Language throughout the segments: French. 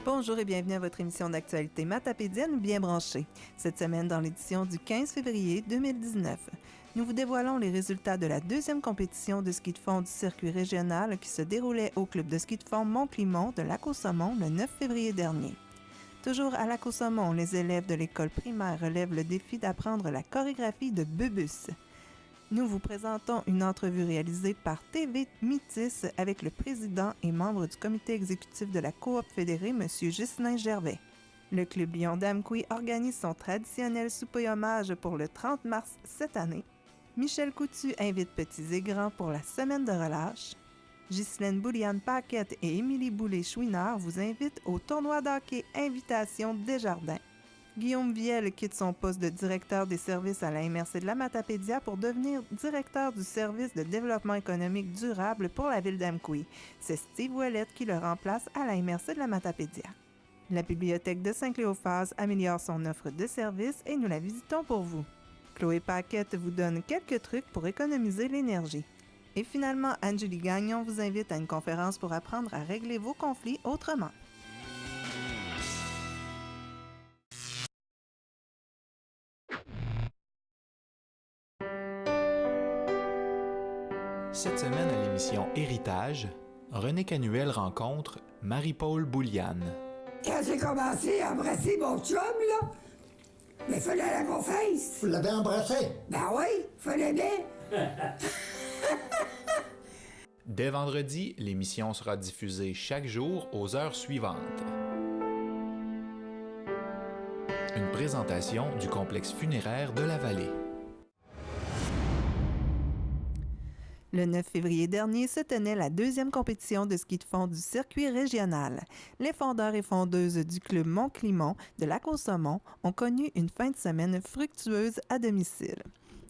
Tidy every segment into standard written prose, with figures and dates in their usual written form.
Bonjour et bienvenue à votre émission d'actualité matapédienne bien branchée. Cette semaine, dans l'édition du 15 février 2019, nous vous dévoilons les résultats de la deuxième compétition de ski de fond du circuit régional qui se déroulait au club de ski de fond Mont-Climont de Lac-aux-Saumons le 9 février dernier. Toujours à Lac-aux-Saumons, les élèves de l'école primaire relèvent le défi d'apprendre la chorégraphie de Bubus. Nous vous présentons une entrevue réalisée par TV Métis avec le président et membre du comité exécutif de la Coop fédérée, M. Ghislain Gervais. Le Club Lyon-Damqui organise son traditionnel souper hommage pour le 30 mars cette année. Michel Coutu invite petits et grands pour la semaine de relâche. Ghislaine Bouliane-Paquette et Émilie Boulay-Chouinard vous invitent au tournoi d'hockey Invitation Desjardins. Guillaume Viel quitte son poste de directeur des services à la MRC de la Matapédia pour devenir directeur du service de développement économique durable pour la ville d'Amqui. C'est Steve Ouellette qui le remplace à la MRC de la Matapédia. La bibliothèque de Saint-Cléophas améliore son offre de services et nous la visitons pour vous. Chloé Paquette vous donne quelques trucs pour économiser l'énergie. Et finalement, Angélie Gagnon vous invite à une conférence pour apprendre à régler vos conflits autrement. Cette semaine à l'émission Héritage, René Canuel rencontre Marie-Paul Bouliane. Quand j'ai commencé à embrasser mon chum, là, mais fallait la confesse. Vous l'avez embrassé? Ben oui, fallait bien. Dès vendredi, l'émission sera diffusée chaque jour aux heures suivantes. Une présentation du complexe funéraire de la Vallée. Le 9 février dernier se tenait la deuxième compétition de ski de fond du circuit régional. Les fondeurs et fondeuses du club Mont-Climont de Lac-aux-Saumons ont connu une fin de semaine fructueuse à domicile.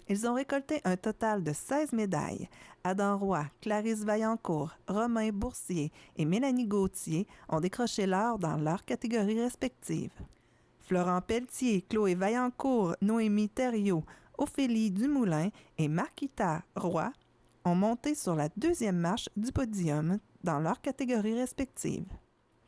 Ils ont récolté un total de 16 médailles. Adam Roy, Clarisse Vaillancourt, Romain Boursier et Mélanie Gauthier ont décroché l'or dans leurs catégories respectives. Florent Pelletier, Chloé Vaillancourt, Noémie Thériault, Ophélie Dumoulin et Marquita Roy ont monté sur la deuxième marche du podium dans leurs catégories respectives.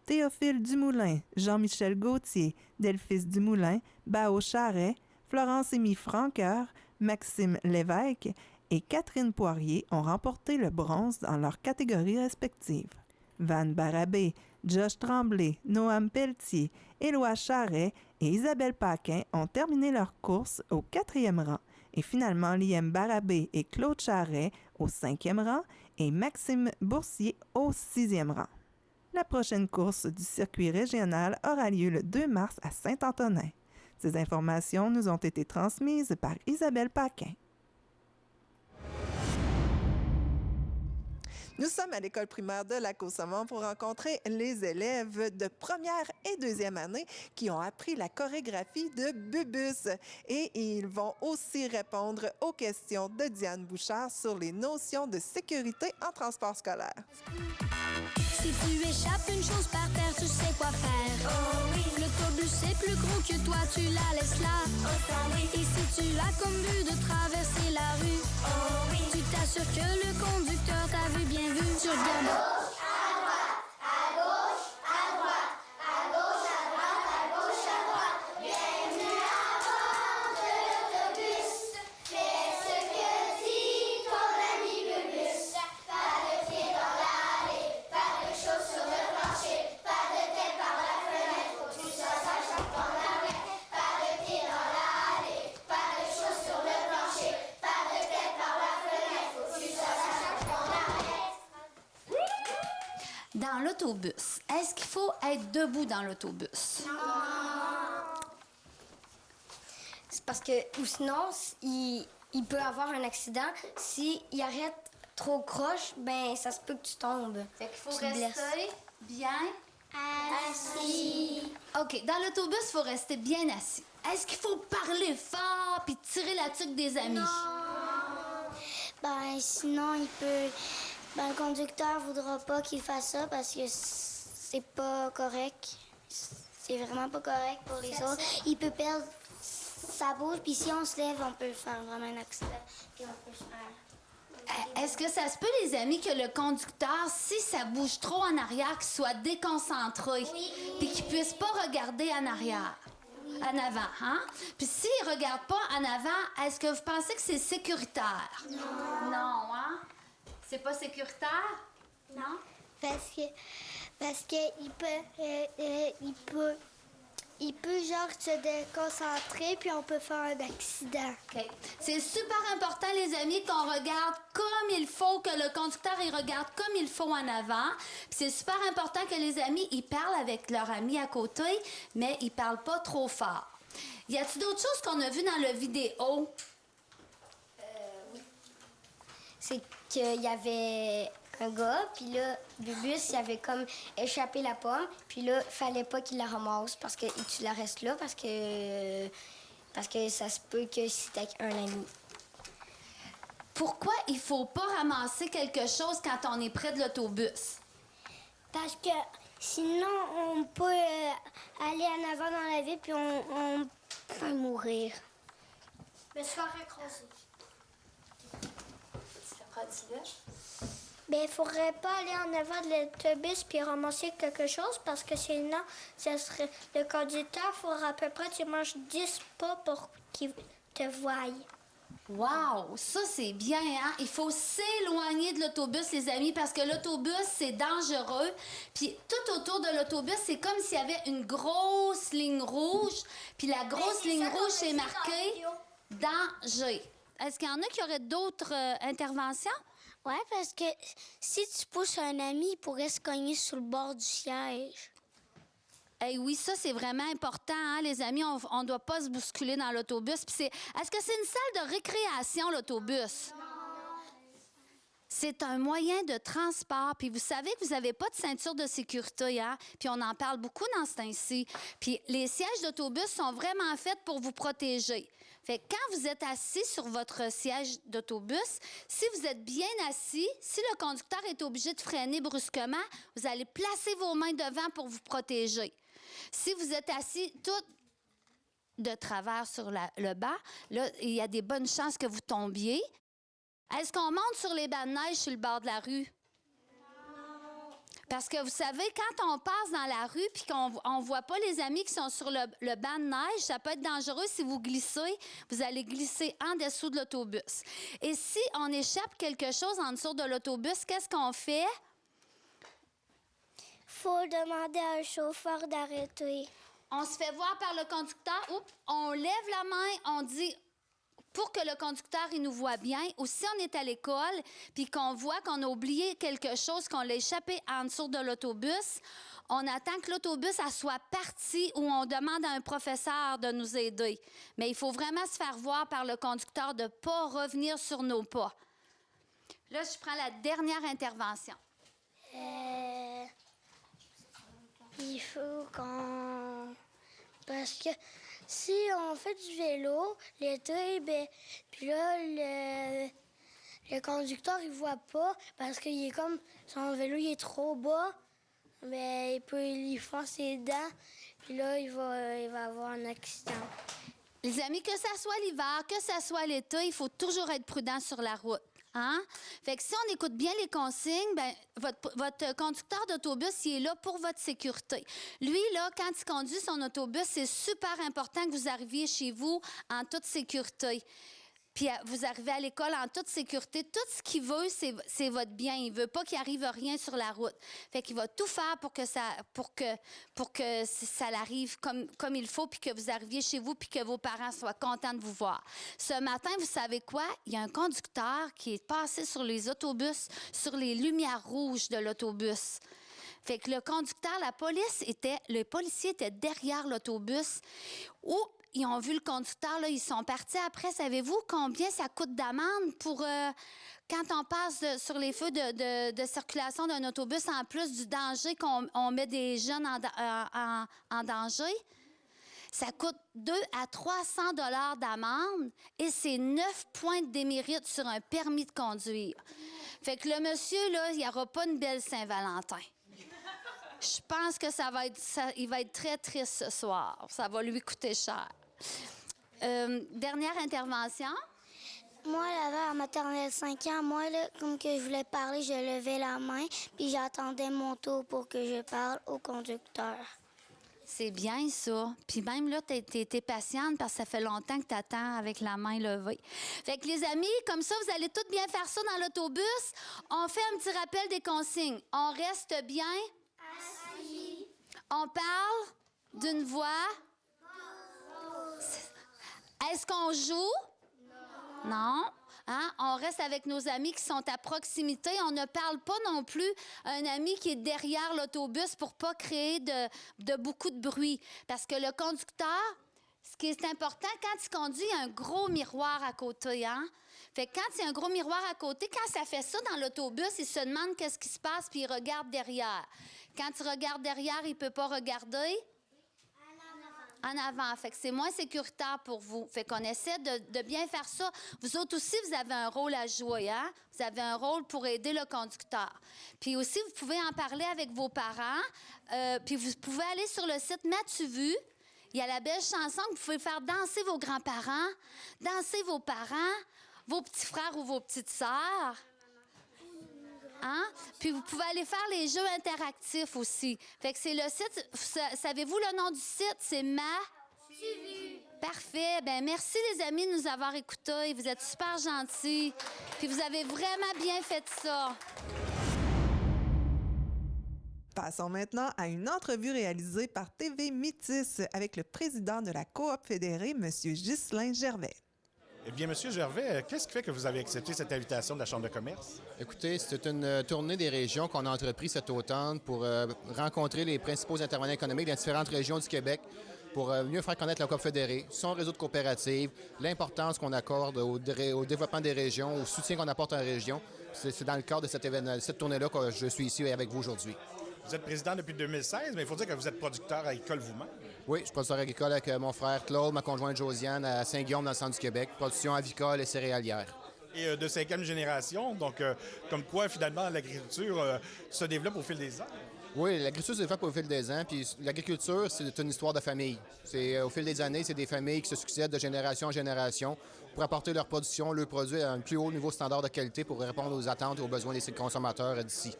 Théophile Dumoulin, Jean-Michel Gauthier, Delphis Dumoulin, Bao Charret, Florence-Émie Franqueur, Maxime Lévesque et Catherine Poirier ont remporté le bronze dans leurs catégories respectives. Van Barabé, Josh Tremblay, Noam Pelletier, Éloi Charret et Isabelle Paquin ont terminé leur course au 4e rang et finalement Liam Barabé et Claude Charret au 5e rang et Maxime Boursier au 6e rang. La prochaine course du circuit régional aura lieu le 2 mars à Saint-Antonin. Ces informations nous ont été transmises par Isabelle Paquin. Nous sommes à l'école primaire de Lac-aux-Saumons pour rencontrer les élèves de première et deuxième année qui ont appris la chorégraphie de Bubus. Et ils vont aussi répondre aux questions de Diane Bouchard sur les notions de sécurité en transport scolaire. Si tu échappes une chose par terre, tu sais quoi faire. Oh oui. L'autobus est plus gros que toi, tu la laisses là. Oh ça oui. Et si tu as comme but de traverser la rue, oh oui. Tu t'assures que le conducteur t'a vu bien vu. Tu regardes à gauche, à droite, à gauche, à droite, à gauche, à droite, à gauche, à droite. Bienvenue à bord de l'autobus. Fais ce que dit ton ami Bubus. Pas de pied dans l'allée, pas de choses sur le plancher, pas de tête par la fenêtre, faut que tu sois sage quand on arrête. Pas de pied dans l'allée, pas de choses sur le plancher, pas de tête par la fenêtre, faut que tu sois sage quand on arrête. Dans l'autobus, est-ce qu'il faut être debout dans l'autobus? C'est parce que, ou sinon, il peut avoir un accident. S'il arrête trop croche, ben ça se peut que tu tombes. Fait qu'il faut Tu te rester blesses. bien Assis. OK, dans l'autobus, il faut rester bien assis. Est-ce qu'il faut parler fort puis tirer la tuque des amis? Ben sinon, le conducteur voudra pas qu'il fasse ça parce que c'est pas correct. C'est vraiment pas correct pour les autres. Il peut perdre sa bouche, puis si on se lève, on peut faire vraiment un accident, puis on peut se faire Est-ce que ça se peut, les amis, que le conducteur, si ça bouge trop en arrière, qu'il soit déconcentré? Oui. Puis qu'il puisse pas regarder en arrière? Oui. En avant, hein? Puis s'il regarde pas en avant, est-ce que vous pensez que c'est sécuritaire? Non. Non, hein? C'est pas sécuritaire? Non? Parce que il peut genre se déconcentrer puis on peut faire un accident. OK. C'est super important, les amis, qu'on regarde comme il faut, que le conducteur, il regarde comme il faut en avant. Puis c'est super important que les amis, ils parlent avec leur ami à côté, mais ils parlent pas trop fort. Y a-t-il d'autres choses qu'on a vues dans la vidéo? Oui. C'est qu'il y avait un gars, puis là, Bubus, il avait comme échappé la pomme, puis là, il fallait pas qu'il la ramasse parce que tu la restes là, parce que ça se peut que c'était avec un ami. Pourquoi il faut pas ramasser quelque chose quand on est près de l'autobus? Parce que sinon, on peut aller en avant dans la ville, puis on peut mourir. Mais se faire écraser. Ben, il faudrait pas aller en avant de l'autobus puis ramasser quelque chose parce que sinon, ça serait le conducteur faudra à peu près tu manges 10 pas pour qu'il te voie. Wow! Ça, c'est bien, hein? Il faut s'éloigner de l'autobus, les amis, parce que l'autobus, c'est dangereux. Puis tout autour de l'autobus, c'est comme s'il y avait une grosse ligne rouge. Puis la grosse ligne rouge, c'est marqué « Danger ». Est-ce qu'il y en a qui auraient d'autres interventions? Oui, parce que si tu pousses un ami, il pourrait se cogner sur le bord du siège. Hey, oui, ça, c'est vraiment important, hein, les amis. On ne doit pas se bousculer dans l'autobus. Est-ce que c'est une salle de récréation, l'autobus? Non. C'est un moyen de transport. Puis vous savez que vous n'avez pas de ceinture de sécurité, hein? Puis on en parle beaucoup dans ce temps-ci. Puis les sièges d'autobus sont vraiment faits pour vous protéger. Fait que quand vous êtes assis sur votre siège d'autobus, si vous êtes bien assis, si le conducteur est obligé de freiner brusquement, vous allez placer vos mains devant pour vous protéger. Si vous êtes assis tout de travers sur le banc, là, il y a des bonnes chances que vous tombiez. Est-ce qu'on monte sur les bancs de neige sur le bord de la rue? Non. Parce que vous savez, quand on passe dans la rue puis qu'on ne voit pas les amis qui sont sur le banc de neige, ça peut être dangereux si vous glissez. Vous allez glisser en dessous de l'autobus. Et si on échappe quelque chose en dessous de l'autobus, qu'est-ce qu'on fait? Faut demander à un chauffeur d'arrêter. On se fait voir par le conducteur. Oups, on lève la main, on dit... pour que le conducteur il nous voit bien, ou si on est à l'école puis qu'on voit qu'on a oublié quelque chose, qu'on l'a échappé en dessous de l'autobus, on attend que l'autobus soit parti ou on demande à un professeur de nous aider. Mais il faut vraiment se faire voir par le conducteur de ne pas revenir sur nos pas. Là, je prends la dernière intervention. Il faut qu'on... Parce que si on fait du vélo, l'été, ben, puis là, le conducteur, il voit pas parce qu'il est comme... Son vélo, il est trop bas, mais il peut lui foncer dedans, puis là, il va avoir un accident. Les amis, que ça soit l'hiver, que ça soit l'été, il faut toujours être prudent sur la route. Hein? Fait que si on écoute bien les consignes, ben, votre conducteur d'autobus, il est là pour votre sécurité. Lui, là, quand il conduit son autobus, c'est super important que vous arriviez chez vous en toute sécurité. Puis vous arrivez à l'école en toute sécurité. Tout ce qu'il veut, c'est votre bien. Il veut pas qu'il arrive rien sur la route. Fait qu'il va tout faire pour que ça l'arrive comme il faut, puis que vous arriviez chez vous, puis que vos parents soient contents de vous voir. Ce matin, vous savez quoi? Il y a un conducteur qui est passé sur les autobus, sur les lumières rouges de l'autobus. Fait que le conducteur, le policier était derrière l'autobus. Ils ont vu le conducteur, là, ils sont partis après. Savez-vous combien ça coûte d'amende pour quand on passe sur les feux de circulation d'un autobus, en plus du danger qu'on met des jeunes en danger? Ça coûte 200 à 300 $ d'amende et c'est 9 points de démérite sur un permis de conduire. Fait que le monsieur, là, il n'y aura pas une belle Saint-Valentin. Je pense que il va être très triste ce soir. Ça va lui coûter cher. Dernière intervention. Moi, là-bas, maternelle 5 ans, moi, là, comme que je voulais parler, je levais la main, puis j'attendais mon tour pour que je parle au conducteur. C'est bien, ça. Puis même là, t'es patiente parce que ça fait longtemps que t'attends avec la main levée. Fait que les amis, comme ça, vous allez toutes bien faire ça dans l'autobus. On fait un petit rappel des consignes. On reste bien. Assis. On parle d'une voix. Est-ce qu'on joue? Non. Hein? On reste avec nos amis qui sont à proximité. On ne parle pas non plus à un ami qui est derrière l'autobus pour pas créer de beaucoup de bruit. Parce que le conducteur, ce qui est important, quand il conduit, il y a un gros miroir à côté. Hein? Fait que quand il y a un gros miroir à côté, quand ça fait ça dans l'autobus, il se demande qu'est-ce qui se passe puis il regarde derrière. Quand il regarde derrière, il peut pas regarder. En avant. Fait que c'est moins sécuritaire pour vous. Fait qu'on essaie de bien faire ça. Vous autres aussi, vous avez un rôle à jouer, hein? Vous avez un rôle pour aider le conducteur. Puis aussi, vous pouvez en parler avec vos parents. Puis vous pouvez aller sur le site M'as-tu vu? Il y a la belle chanson que vous pouvez faire danser vos grands-parents, danser vos parents, vos petits frères ou vos petites sœurs. Hein? Puis vous pouvez aller faire les jeux interactifs aussi. Fait que c'est le site. Savez-vous le nom du site? C'est M'as-tu vu? Parfait. Ben merci les amis de nous avoir écoutés. Vous êtes super gentils. Puis vous avez vraiment bien fait ça. Passons maintenant à une entrevue réalisée par TV Métis avec le président de la Coop fédérée, M. Ghislain Gervais. Eh bien, M. Gervais, qu'est-ce qui fait que vous avez accepté cette invitation de la Chambre de commerce? Écoutez, c'est une tournée des régions qu'on a entrepris cet automne pour rencontrer les principaux intervenants économiques dans différentes régions du Québec pour mieux faire connaître la Coop fédérée, son réseau de coopératives, l'importance qu'on accorde au développement des régions, au soutien qu'on apporte en région. C'est dans le cadre de cette tournée-là que je suis ici avec vous aujourd'hui. Vous êtes président depuis 2016, mais il faut dire que vous êtes producteur agricole vous-même. Oui, je suis producteur agricole avec mon frère Claude, ma conjointe Josiane à Saint-Guillaume dans le centre du Québec, production avicole et céréalière. Et de 5e génération, donc comme quoi finalement l'agriculture se développe au fil des ans. Oui, l'agriculture se développe au fil des ans, puis l'agriculture, c'est une histoire de famille. C'est au fil des années, c'est des familles qui se succèdent de génération en génération pour apporter leur production, leurs produits à un plus haut niveau standard de qualité pour répondre aux attentes et aux besoins des consommateurs d'ici.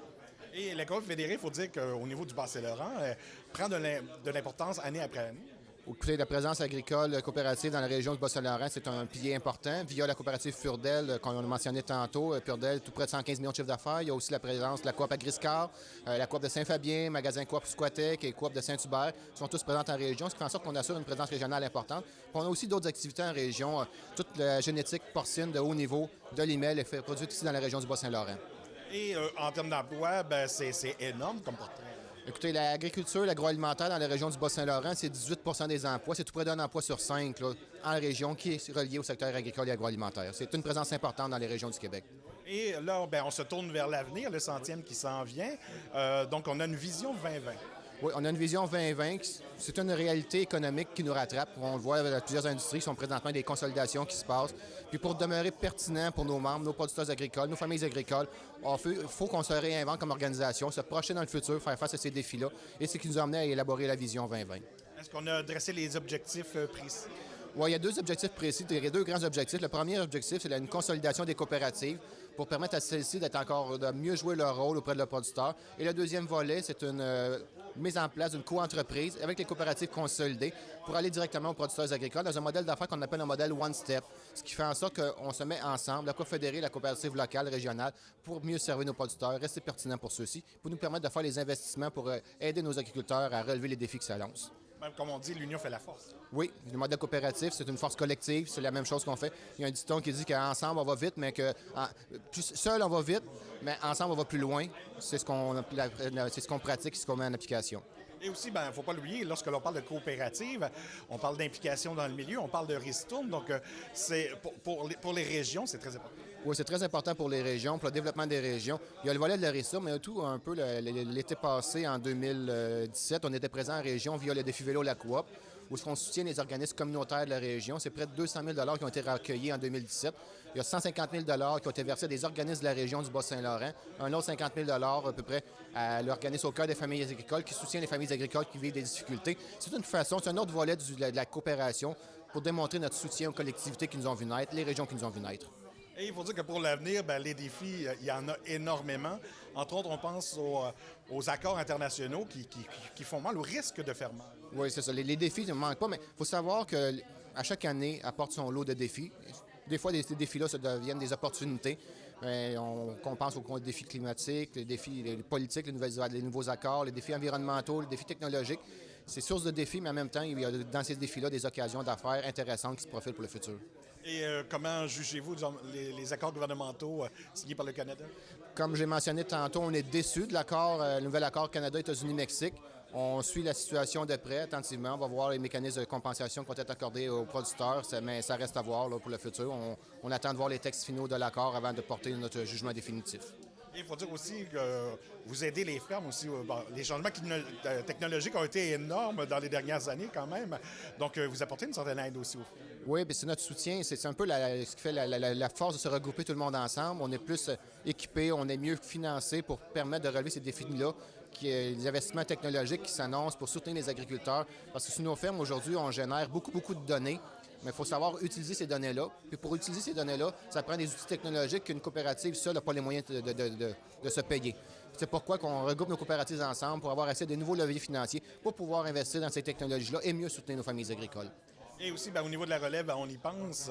Et la Coop fédérée, il faut dire qu'au niveau du Bas-Saint-Laurent, prend de l'importance année après année. Écoutez, la présence agricole coopérative dans la région du Bas-Saint-Laurent, c'est un pilier important. Via la coopérative Furdel, qu'on a mentionné tantôt, Furdel, tout près de 115 millions de chiffre d'affaires. Il y a aussi la présence de la Coop Agriscar, la Coop de Saint-Fabien, magasin Coop Squatec et Coop de Saint-Hubert, qui sont tous présents en région, ce qui fait en sorte qu'on assure une présence régionale importante. Puis on a aussi d'autres activités en région. Toute la génétique porcine de haut niveau de l'IMEL est produite ici dans la région du Bas-Saint-Laurent. Et en termes d'emploi, c'est énorme comme portrait. Écoutez, l'agriculture, l'agroalimentaire dans la région du Bas-Saint-Laurent, c'est 18 des emplois. C'est tout près d'un emploi sur 5 là, en région qui est relié au secteur agricole et agroalimentaire. C'est une présence importante dans les régions du Québec. Et là, on se tourne vers l'avenir, le 100e qui s'en vient. Donc, on a une vision 2020. Oui, on a une vision 2020. C'est une réalité économique qui nous rattrape. On le voit avec plusieurs industries qui sont présentement des consolidations qui se passent. Puis pour demeurer pertinent pour nos membres, nos producteurs agricoles, nos familles agricoles, il faut qu'on se réinvente comme organisation, se projeter dans le futur, faire face à ces défis-là. Et c'est ce qui nous a amené à élaborer la vision 2020. Est-ce qu'on a dressé les objectifs précis? Oui, il y a deux objectifs précis, deux grands objectifs. Le premier objectif, c'est une consolidation des coopératives pour permettre à celles-ci de mieux jouer leur rôle auprès de leurs producteurs. Et le deuxième volet, c'est une mise en place d'une co-entreprise avec les coopératives consolidées pour aller directement aux producteurs agricoles dans un modèle d'affaires qu'on appelle un modèle one-step, ce qui fait en sorte qu'on se met ensemble, la Coop fédérée, la coopérative locale, régionale, pour mieux servir nos producteurs, rester pertinent pour ceux-ci, pour nous permettre de faire les investissements pour aider nos agriculteurs à relever les défis que ça lance. Même comme on dit, l'union fait la force. Oui, le modèle coopératif, c'est une force collective, c'est la même chose qu'on fait. Il y a un dicton qui dit qu'ensemble, on va vite, mais seul, on va vite, mais ensemble, on va plus loin. C'est ce qu'on pratique, c'est ce qu'on met en application. Et aussi, il ne faut pas l'oublier, lorsque l'on parle de coopérative, on parle d'implication dans le milieu, on parle de ristourne. Donc, pour les régions, c'est très important. Oui, c'est très important pour les régions, pour le développement des régions. Il y a le volet de la ristourne, mais tout un peu l'été passé, en 2017, on était présent en région via le défi vélo La Coop, où on soutient les organismes communautaires de la région. C'est près de 200 000 qui ont été recueillis en 2017. Il y a 150 000 qui ont été versés à des organismes de la région du Bas-Saint-Laurent. Un autre 50 000 à peu près à l'organisme au cœur des familles agricoles qui soutient les familles agricoles qui vivent des difficultés. C'est une façon, c'est un autre volet de la coopération pour démontrer notre soutien aux collectivités qui nous ont vu naître, les régions qui nous ont vu naître. Et il faut dire que pour l'avenir, ben, les défis, il y en a énormément. Entre autres, on pense aux accords internationaux qui font mal ou risquent de faire mal. Oui, c'est ça. Les défis ne manquent pas, mais il faut savoir qu'à chaque année apporte son lot de défis. Des fois, ces défis-là ça deviennent des opportunités. On pense aux défis climatiques, les défis politiques, les nouveaux accords, les défis environnementaux, les défis technologiques. C'est source de défis, mais en même temps, il y a dans ces défis-là des occasions d'affaires intéressantes qui se profilent pour le futur. Et comment jugez-vous disons, les accords gouvernementaux signés par le Canada? Comme j'ai mentionné tantôt, on est déçus de l'accord, le nouvel accord Canada-États-Unis-Mexique. On suit la situation de près, attentivement. On va voir les mécanismes de compensation qui vont être accordés aux producteurs, mais ça reste à voir là, pour le futur. On attend de voir les textes finaux de l'accord avant de porter notre jugement définitif. Il faut dire aussi que vous aidez les fermes aussi. Bon, les changements technologiques ont été énormes dans les dernières années quand même. Donc, vous apportez une certaine aide aussi aux fermes. Oui, bien, c'est notre soutien. C'est un peu ce qui fait la force de se regrouper tout le monde ensemble. On est plus équipés, on est mieux financés pour permettre de relever ces défis-là. Les investissements technologiques qui s'annoncent pour soutenir les agriculteurs. Parce que sur nos fermes, aujourd'hui, on génère beaucoup de données. Mais il faut savoir utiliser ces données-là. Puis pour utiliser ces données-là, ça prend des outils technologiques qu'une coopérative seule n'a pas les moyens de se payer. C'est pourquoi on regroupe nos coopératives ensemble pour avoir accès à de nouveaux leviers financiers pour pouvoir investir dans ces technologies-là et mieux soutenir nos familles agricoles. Et aussi, bien, au niveau de la relève, on y pense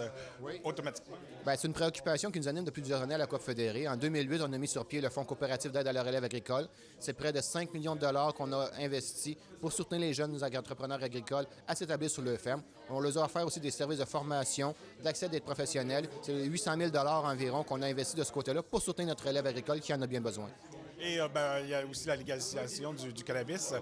automatiquement. Bien, c'est une préoccupation qui nous anime depuis plusieurs années à la Coop fédérée. En 2008, on a mis sur pied le Fonds coopératif d'aide à la relève agricole. C'est près de 5 millions de dollars qu'on a investi pour soutenir les jeunes entrepreneurs agricoles à s'établir sur leur ferme. On leur a offert aussi des services de formation, d'accès à des professionnels. C'est 800 000 $ environ qu'on a investi de ce côté-là pour soutenir notre relève agricole qui en a bien besoin. Et il y a aussi la légalisation du cannabis.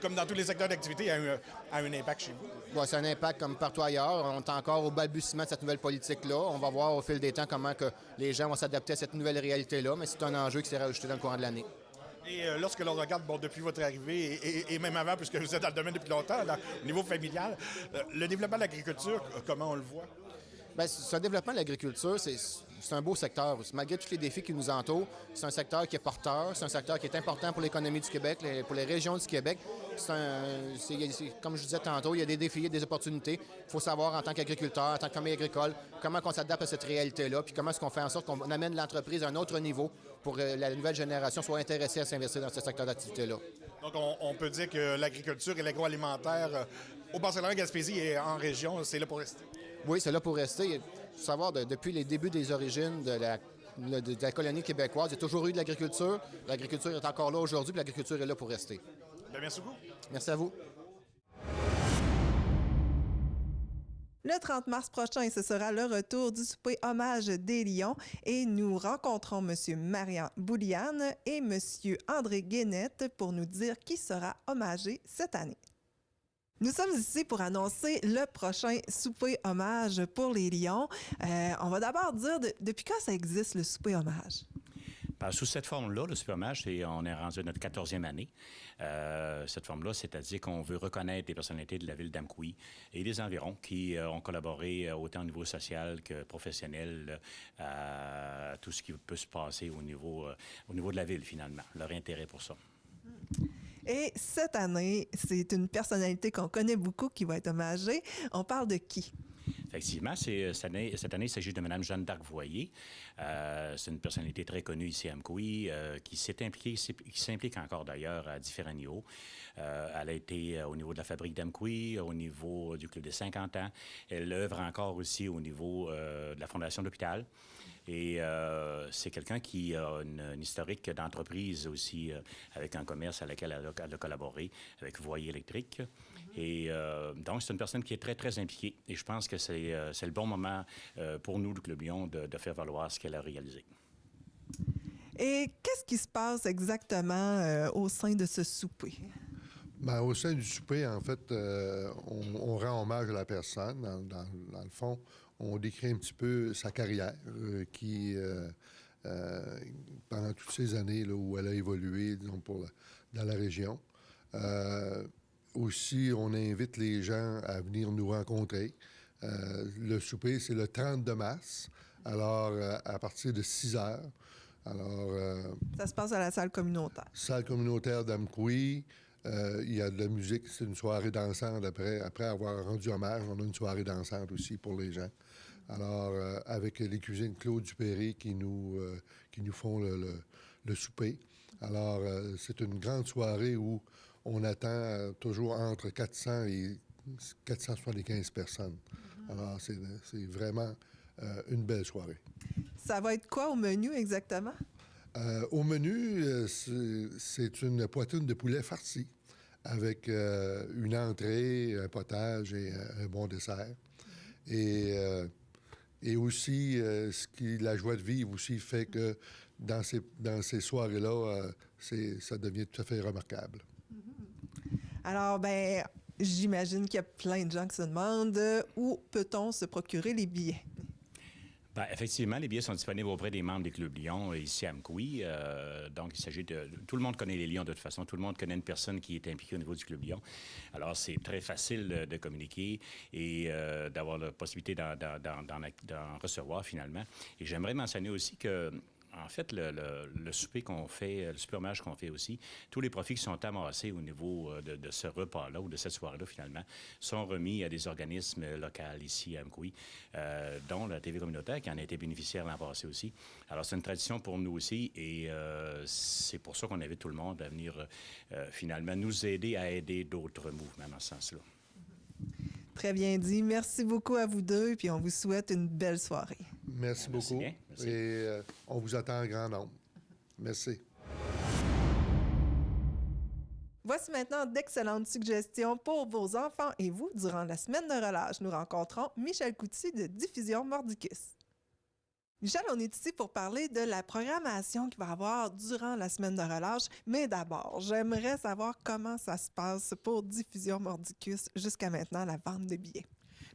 Comme dans tous les secteurs d'activité, il y a un impact chez vous. Bon, c'est un impact comme partout ailleurs. On est encore au balbutiement de cette nouvelle politique-là. On va voir au fil des temps comment que les gens vont s'adapter à cette nouvelle réalité-là, mais c'est un enjeu qui s'est rajouté dans le courant de l'année. Et lorsque l'on regarde, depuis votre arrivée et même avant, puisque vous êtes dans le domaine depuis longtemps, au niveau familial, le développement de l'agriculture, comment on le voit? Bien, ce développement de l'agriculture, c'est un beau secteur. Malgré tous les défis qui nous entourent, c'est un secteur qui est porteur, c'est un secteur qui est important pour l'économie du Québec, pour les régions du Québec. Comme je disais tantôt, il y a des défis, il y a des opportunités. Il faut savoir, en tant qu'agriculteur, en tant que famille agricole, comment on s'adapte à cette réalité-là, puis comment est-ce qu'on fait en sorte qu'on amène l'entreprise à un autre niveau pour que la nouvelle génération soit intéressée à s'investir dans ce secteur d'activité-là. Donc, on peut dire que l'agriculture et l'agroalimentaire au Bas-Saint-Laurent, Gaspésie et en région, c'est là pour rester. Oui, c'est là pour rester. Il faut savoir, depuis les débuts des origines de la colonie québécoise, il y a toujours eu de l'agriculture. L'agriculture est encore là aujourd'hui, puis l'agriculture est là pour rester. Bien, merci beaucoup. Merci à vous. Le 30 mars prochain, ce sera le retour du souper hommage des Lions et nous rencontrons M. Marian Bouliane et M. André Guénette pour nous dire qui sera hommagé cette année. Nous sommes ici pour annoncer le prochain souper hommage pour les Lions. On va d'abord dire depuis quand ça existe le souper hommage? Sous cette forme-là, le souper hommage, on est rendu à notre 14e année. Cette forme-là, c'est-à-dire qu'on veut reconnaître des personnalités de la ville d'Amqui et des environs qui ont collaboré autant au niveau social que professionnel à tout ce qui peut se passer au niveau de la ville, finalement. Leur intérêt pour ça. Et cette année, c'est une personnalité qu'on connaît beaucoup qui va être hommagée. On parle de qui? Effectivement, cette année, il s'agit de Mme Jeanne d'Arc-Voyer. C'est une personnalité très connue ici à Amqui, qui s'est impliquée, qui s'implique encore d'ailleurs à différents niveaux. Elle a été au niveau de la fabrique d'Amqui, au niveau du Club des 50 ans. Elle œuvre encore aussi au niveau de la Fondation de l'hôpital. Et c'est quelqu'un qui a une historique d'entreprise aussi, avec un commerce à laquelle elle a collaboré, avec Voyer électrique. Et donc, c'est une personne qui est très, très impliquée. Et je pense que c'est le bon moment pour nous, le Club Lion, de faire valoir ce qu'elle a réalisé. Et qu'est-ce qui se passe exactement au sein de ce souper? Bien, au sein du souper, en fait, on rend hommage à la personne. Dans le fond, on décrit un petit peu sa carrière qui, pendant toutes ces années là, où elle a évolué, disons, dans la région. Aussi, on invite les gens à venir nous rencontrer. Le souper, c'est le 32 mars, alors à partir de 6 heures. Alors, ça se passe à la salle communautaire. Salle communautaire d'Amqui. Il y a de la musique, c'est une soirée dansante après avoir rendu hommage. On a une soirée dansante aussi pour les gens. Alors, avec les cuisines Claude Dupéry qui nous font le souper. Alors, c'est une grande soirée où on attend toujours entre 400 et 475 personnes. Alors, c'est vraiment une belle soirée. Ça va être quoi au menu exactement? Au menu, c'est une poitrine de poulet farcie avec une entrée, un potage et un bon dessert. Et aussi, la joie de vivre aussi fait que dans ces soirées-là, ça devient tout à fait remarquable. Alors, ben, j'imagine qu'il y a plein de gens qui se demandent où peut-on se procurer les billets? Bien, effectivement, les billets sont disponibles auprès des membres des Clubs Lions ici à Amkoui. Donc, il s'agit de... Tout le monde connaît les Lions de toute façon. Tout le monde connaît une personne qui est impliquée au niveau du Club Lions. Alors, c'est très facile de communiquer et d'avoir la possibilité d'en recevoir finalement. Et j'aimerais mentionner aussi que... En fait, le souper qu'on fait, le souper hommage qu'on fait aussi, tous les profits qui sont amassés au niveau de ce repas-là ou de cette soirée-là, finalement, sont remis à des organismes locaux ici à Amkoui, dont la TV communautaire qui en a été bénéficiaire l'an passé aussi. Alors, c'est une tradition pour nous aussi et c'est pour ça qu'on invite tout le monde à venir finalement nous aider à aider d'autres mouvements dans ce sens-là. Très bien dit. Merci beaucoup à vous deux, puis on vous souhaite une belle soirée. Merci beaucoup. Bien. Merci. Et on vous attend en grand nombre. Merci. Voici maintenant d'excellentes suggestions pour vos enfants et vous durant la semaine de relâche. Nous rencontrons Michel Couty de Diffusion Mordicus. Michel, on est ici pour parler de la programmation qu'il va y avoir durant la semaine de relâche. Mais d'abord, j'aimerais savoir comment ça se passe pour Diffusion Mordicus jusqu'à maintenant, la vente de billets.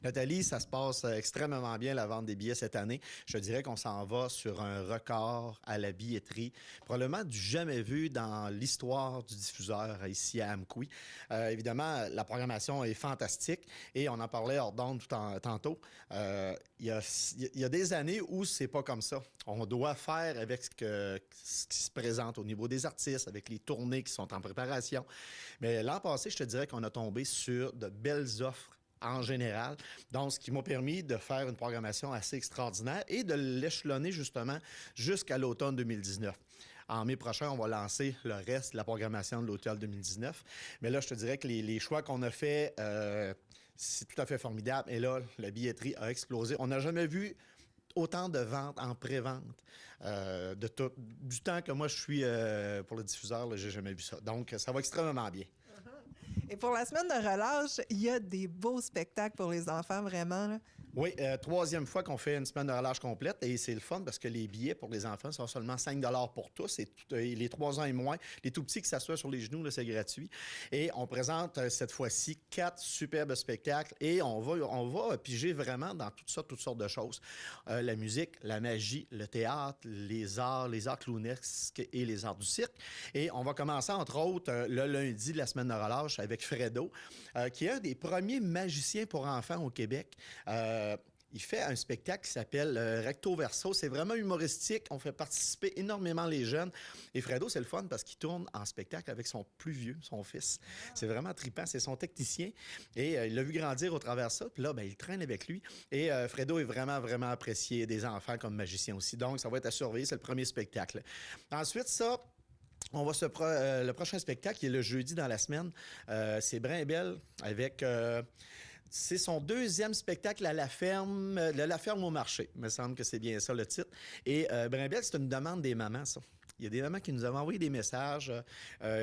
Nathalie, ça se passe extrêmement bien, la vente des billets cette année. Je dirais qu'on s'en va sur un record à la billetterie, probablement du jamais vu dans l'histoire du diffuseur ici à Amkoui. Évidemment, la programmation est fantastique et on en parlait hors d'onde tantôt. Il y a des années où c'est pas comme ça. On doit faire avec ce qui se présente au niveau des artistes, avec les tournées qui sont en préparation. Mais l'an passé, je te dirais qu'on a tombé sur de belles offres en général. Donc, ce qui m'a permis de faire une programmation assez extraordinaire et de l'échelonner justement jusqu'à l'automne 2019. En mai prochain, on va lancer le reste de la programmation de l'automne 2019. Mais là, je te dirais que les choix qu'on a faits, c'est tout à fait formidable. Et là, la billetterie a explosé. On n'a jamais vu autant de ventes en pré-vente du temps que moi je suis pour le diffuseur. J'ai jamais vu ça. Donc, ça va extrêmement bien. Et pour la semaine de relâche, il y a des beaux spectacles pour les enfants, vraiment, là. Oui, troisième fois qu'on fait une semaine de relâche complète et c'est le fun parce que les billets pour les enfants sont seulement 5 $ pour tous et les 3 ans et moins, les tout petits qui s'assoient sur les genoux, là, c'est gratuit. Et on présente cette fois-ci 4 superbes spectacles et on va piger vraiment dans toutes sortes de choses. La musique, la magie, le théâtre, les arts clownesques et les arts du cirque. Et on va commencer entre autres le lundi de la semaine de relâche avec Fredo, qui est un des premiers magiciens pour enfants au Québec. Il fait un spectacle qui s'appelle Recto Verso. C'est vraiment humoristique. On fait participer énormément les jeunes. Et Fredo, c'est le fun parce qu'il tourne en spectacle avec son plus vieux, son fils. C'est vraiment trippant. C'est son technicien. Et il l'a vu grandir au travers de ça. Puis là, il traîne avec lui. Et Fredo est vraiment, vraiment apprécié des enfants comme magicien aussi. Donc, ça va être à surveiller. C'est le premier spectacle. Ensuite, ça... On va le prochain spectacle, qui est le jeudi dans la semaine, c'est Brin-Belle avec... c'est son deuxième spectacle à la ferme, de la ferme au marché. Il me semble que c'est bien ça le titre. Et Brin-Belle, c'est une demande des mamans, ça. Il y a des mamans qui nous avaient envoyé des messages.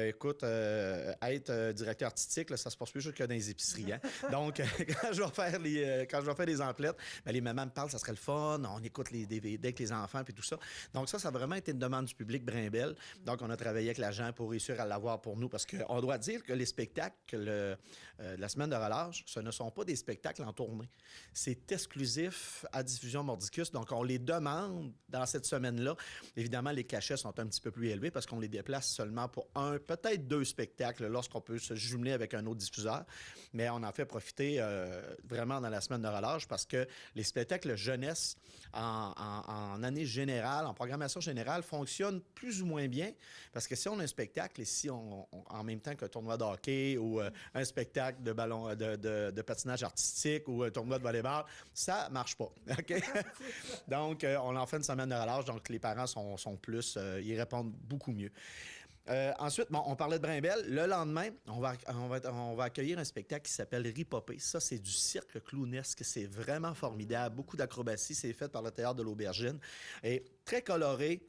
Écoute, être directeur artistique, là, ça se passe plus juste que dans les épiceries. Hein? Donc, quand je vais faire des emplettes, les mamans me parlent, ça serait le fun. On écoute les DVD avec les enfants et tout ça. Donc, ça a vraiment été une demande du public Brin-Belle. Donc, on a travaillé avec l'agent pour réussir à l'avoir pour nous parce qu'on doit dire que les spectacles de la semaine de relâche, ce ne sont pas des spectacles en tournée. C'est exclusif à Diffusion Mordicus. Donc, on les demande dans cette semaine-là. Évidemment, les cachets sont un petit peu plus élevés parce qu'on les déplace seulement pour un, peut-être 2 spectacles lorsqu'on peut se jumeler avec un autre diffuseur. Mais on en fait profiter vraiment dans la semaine de relâche parce que les spectacles jeunesse en année générale, en programmation générale, fonctionnent plus ou moins bien parce que si on a un spectacle et si en même temps qu'un tournoi de hockey ou un spectacle de ballon de patinage artistique ou un tournoi de volleyball, ça marche pas. OK? Donc, on en fait une semaine de relâche, donc les parents sont plus, ils répondent beaucoup mieux. Ensuite, on parlait de Brimbelle. Le lendemain, on va accueillir un spectacle qui s'appelle Ripopé. Ça, c'est du cirque clownesque. C'est vraiment formidable. Beaucoup d'acrobatie. C'est fait par le Théâtre de l'Aubergine. Et très coloré.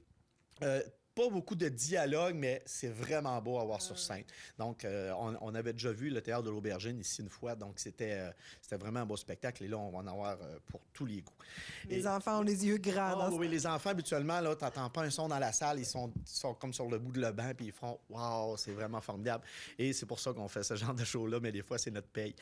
Pas beaucoup de dialogue, mais c'est vraiment beau à voir sur scène. Donc, on avait déjà vu le Théâtre de l'Aubergine ici une fois, donc c'était vraiment un beau spectacle. Et là, on va en avoir pour tous les goûts. Les enfants ont les yeux grands. Oui, les enfants, habituellement, là, t'entends pas un son dans la salle, ils sont comme sur le bout de le banc, puis ils font « Wow, c'est vraiment formidable ». Et c'est pour ça qu'on fait ce genre de show-là, mais des fois, c'est notre paye.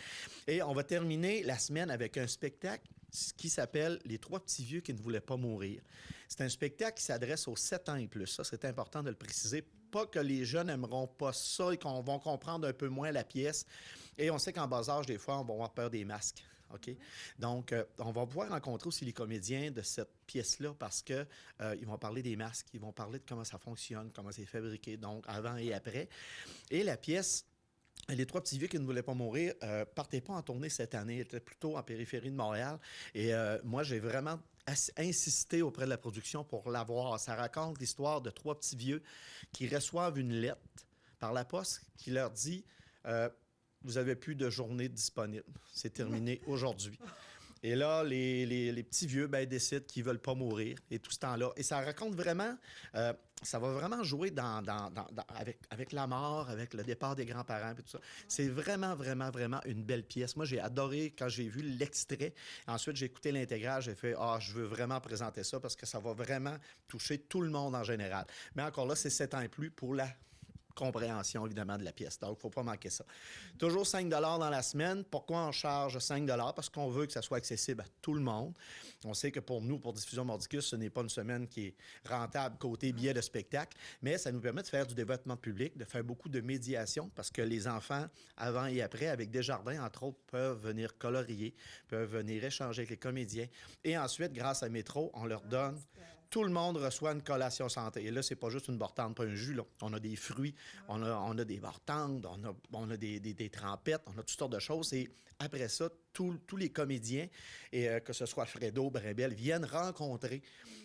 Et on va terminer la semaine avec un spectacle qui s'appelle « Les 3 petits vieux qui ne voulaient pas mourir ». C'est un spectacle qui s'adresse aux 7 ans et plus. Ça, c'est important de le préciser. Pas que les jeunes n'aimeront pas ça et qu'on va comprendre un peu moins la pièce. Et on sait qu'en bas âge, des fois, on va avoir peur des masques. OK? Donc, on va pouvoir rencontrer aussi les comédiens de cette pièce-là parce que ils vont parler des masques, ils vont parler de comment ça fonctionne, comment c'est fabriqué, donc avant et après. Et la pièce... Les 3 petits vieux qui ne voulaient pas mourir partaient pas en tournée cette année. Ils étaient plutôt en périphérie de Montréal. Et moi, j'ai vraiment insisté auprès de la production pour l'avoir. Ça raconte l'histoire de 3 petits vieux qui reçoivent une lettre par la poste qui leur dit vous avez plus de journée disponible. C'est terminé aujourd'hui. Et là, les petits vieux décident qu'ils ne veulent pas mourir et tout ce temps-là. Et ça raconte vraiment, ça va vraiment jouer avec la mort, avec le départ des grands-parents et tout ça. C'est vraiment, vraiment, vraiment une belle pièce. Moi, j'ai adoré quand j'ai vu l'extrait. Ensuite, j'ai écouté l'intégrale, j'ai fait « Ah, je veux vraiment présenter ça parce que ça va vraiment toucher tout le monde en général. » Mais encore là, c'est 7 ans et plus pour la compréhension, évidemment, de la pièce. Donc, il ne faut pas manquer ça. Toujours 5 $ dans la semaine. Pourquoi on charge 5 $? Parce qu'on veut que ça soit accessible à tout le monde. On sait que pour nous, pour Diffusion Mordicus, ce n'est pas une semaine qui est rentable côté billets de spectacle, mais ça nous permet de faire du développement public, de faire beaucoup de médiation, parce que les enfants, avant et après, avec Desjardins, entre autres, peuvent venir colorier, peuvent venir échanger avec les comédiens. Et ensuite, grâce à Métro, on leur donne... Tout le monde reçoit une collation santé. Et là, c'est pas juste une bartende, pas un jus. Là. On a des fruits, on a des bartendes, on a des trempettes, on a toutes sortes de choses. Et après ça, tous les comédiens, et que ce soit Fredo, Brimbelle, viennent rencontrer.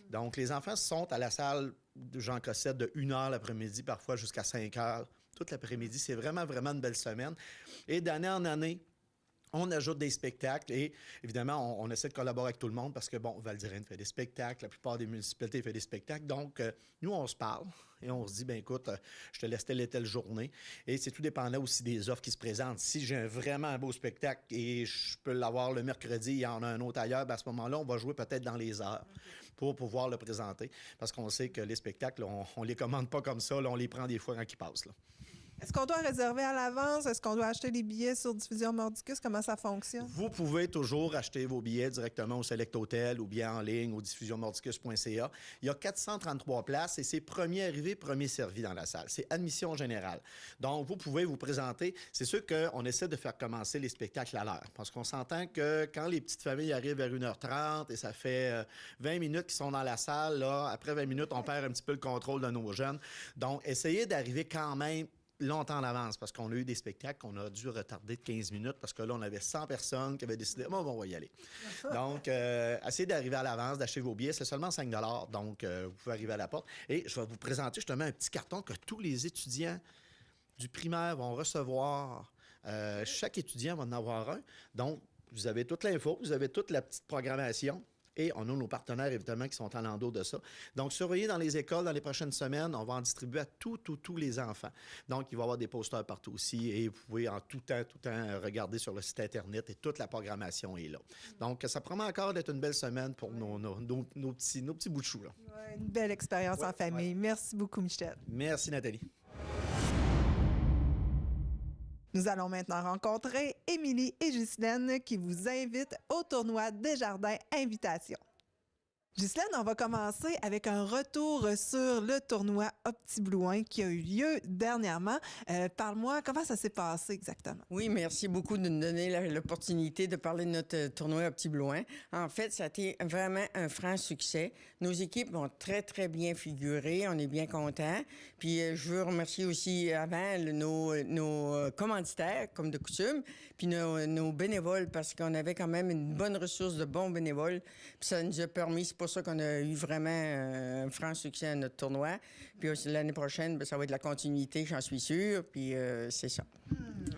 Donc, les enfants sont à la salle de Jean Cossette de 1h l'après-midi, parfois jusqu'à 5h, toute l'après-midi. C'est vraiment, vraiment une belle semaine. Et d'année en année, on ajoute des spectacles et, évidemment, on essaie de collaborer avec tout le monde parce que, Val-d'Irène fait des spectacles, la plupart des municipalités font des spectacles. Donc, nous, on se parle et on se dit, écoute, je te laisse telle et telle journée. Et c'est tout dépendant aussi des offres qui se présentent. Si j'ai vraiment un beau spectacle et je peux l'avoir le mercredi, il y en a un autre ailleurs, à ce moment-là, on va jouer peut-être dans les heures pour pouvoir le présenter parce qu'on sait que les spectacles, on les commande pas comme ça, là, on les prend des fois quand ils passent, là. Est-ce qu'on doit réserver à l'avance? Est-ce qu'on doit acheter les billets sur Diffusion Mordicus? Comment ça fonctionne? Vous pouvez toujours acheter vos billets directement au Select Hotel ou bien en ligne au diffusionmordicus.ca. Il y a 433 places et c'est premier arrivé, premier servi dans la salle. C'est admission générale. Donc, vous pouvez vous présenter. C'est sûr qu'on essaie de faire commencer les spectacles à l'heure parce qu'on s'entend que quand les petites familles arrivent vers 1h30 et ça fait 20 minutes qu'ils sont dans la salle, là, après 20 minutes, on perd un petit peu le contrôle de nos jeunes. Donc, essayez d'arriver quand même longtemps en avance parce qu'on a eu des spectacles qu'on a dû retarder de 15 minutes parce que là, on avait 100 personnes qui avaient décidé « on va y aller ». Donc, essayez d'arriver à l'avance, d'acheter vos billets. C'est seulement 5 $. Donc, vous pouvez arriver à la porte. Et je vais vous présenter justement un petit carton que tous les étudiants du primaire vont recevoir. Chaque étudiant va en avoir un. Donc, vous avez toute l'info, vous avez toute la petite programmation. Et on a nos partenaires, évidemment, qui sont en landau de ça. Donc, surveillez dans les écoles, dans les prochaines semaines, on va en distribuer à tous les enfants. Donc, il va y avoir des posters partout aussi et vous pouvez en tout temps regarder sur le site Internet et toute la programmation est là. Donc, ça promet encore d'être une belle semaine pour nos petits bouts de chou, là. Ouais, une belle expérience en famille. Ouais. Merci beaucoup, Michel. Merci, Nathalie. Nous allons maintenant rencontrer Émilie et Ghislaine qui vous invitent au tournoi Desjardins Invitation. Ghislaine, on va commencer avec un retour sur le tournoi Opti-Blouin qui a eu lieu dernièrement. Parle-moi, comment ça s'est passé exactement? Oui, merci beaucoup de nous donner l'opportunité de parler de notre tournoi Opti-Blouin. En fait, ça a été vraiment un franc succès. Nos équipes ont très, très bien figuré. On est bien contents. Puis je veux remercier aussi avant nos commanditaires, comme de coutume, puis nos bénévoles, parce qu'on avait quand même une bonne ressource de bons bénévoles. Puis ça nous a permis, c'est pour ça qu'on a eu vraiment un franc succès à notre tournoi. Puis l'année prochaine, bien, ça va être la continuité, j'en suis sûre. Puis c'est ça.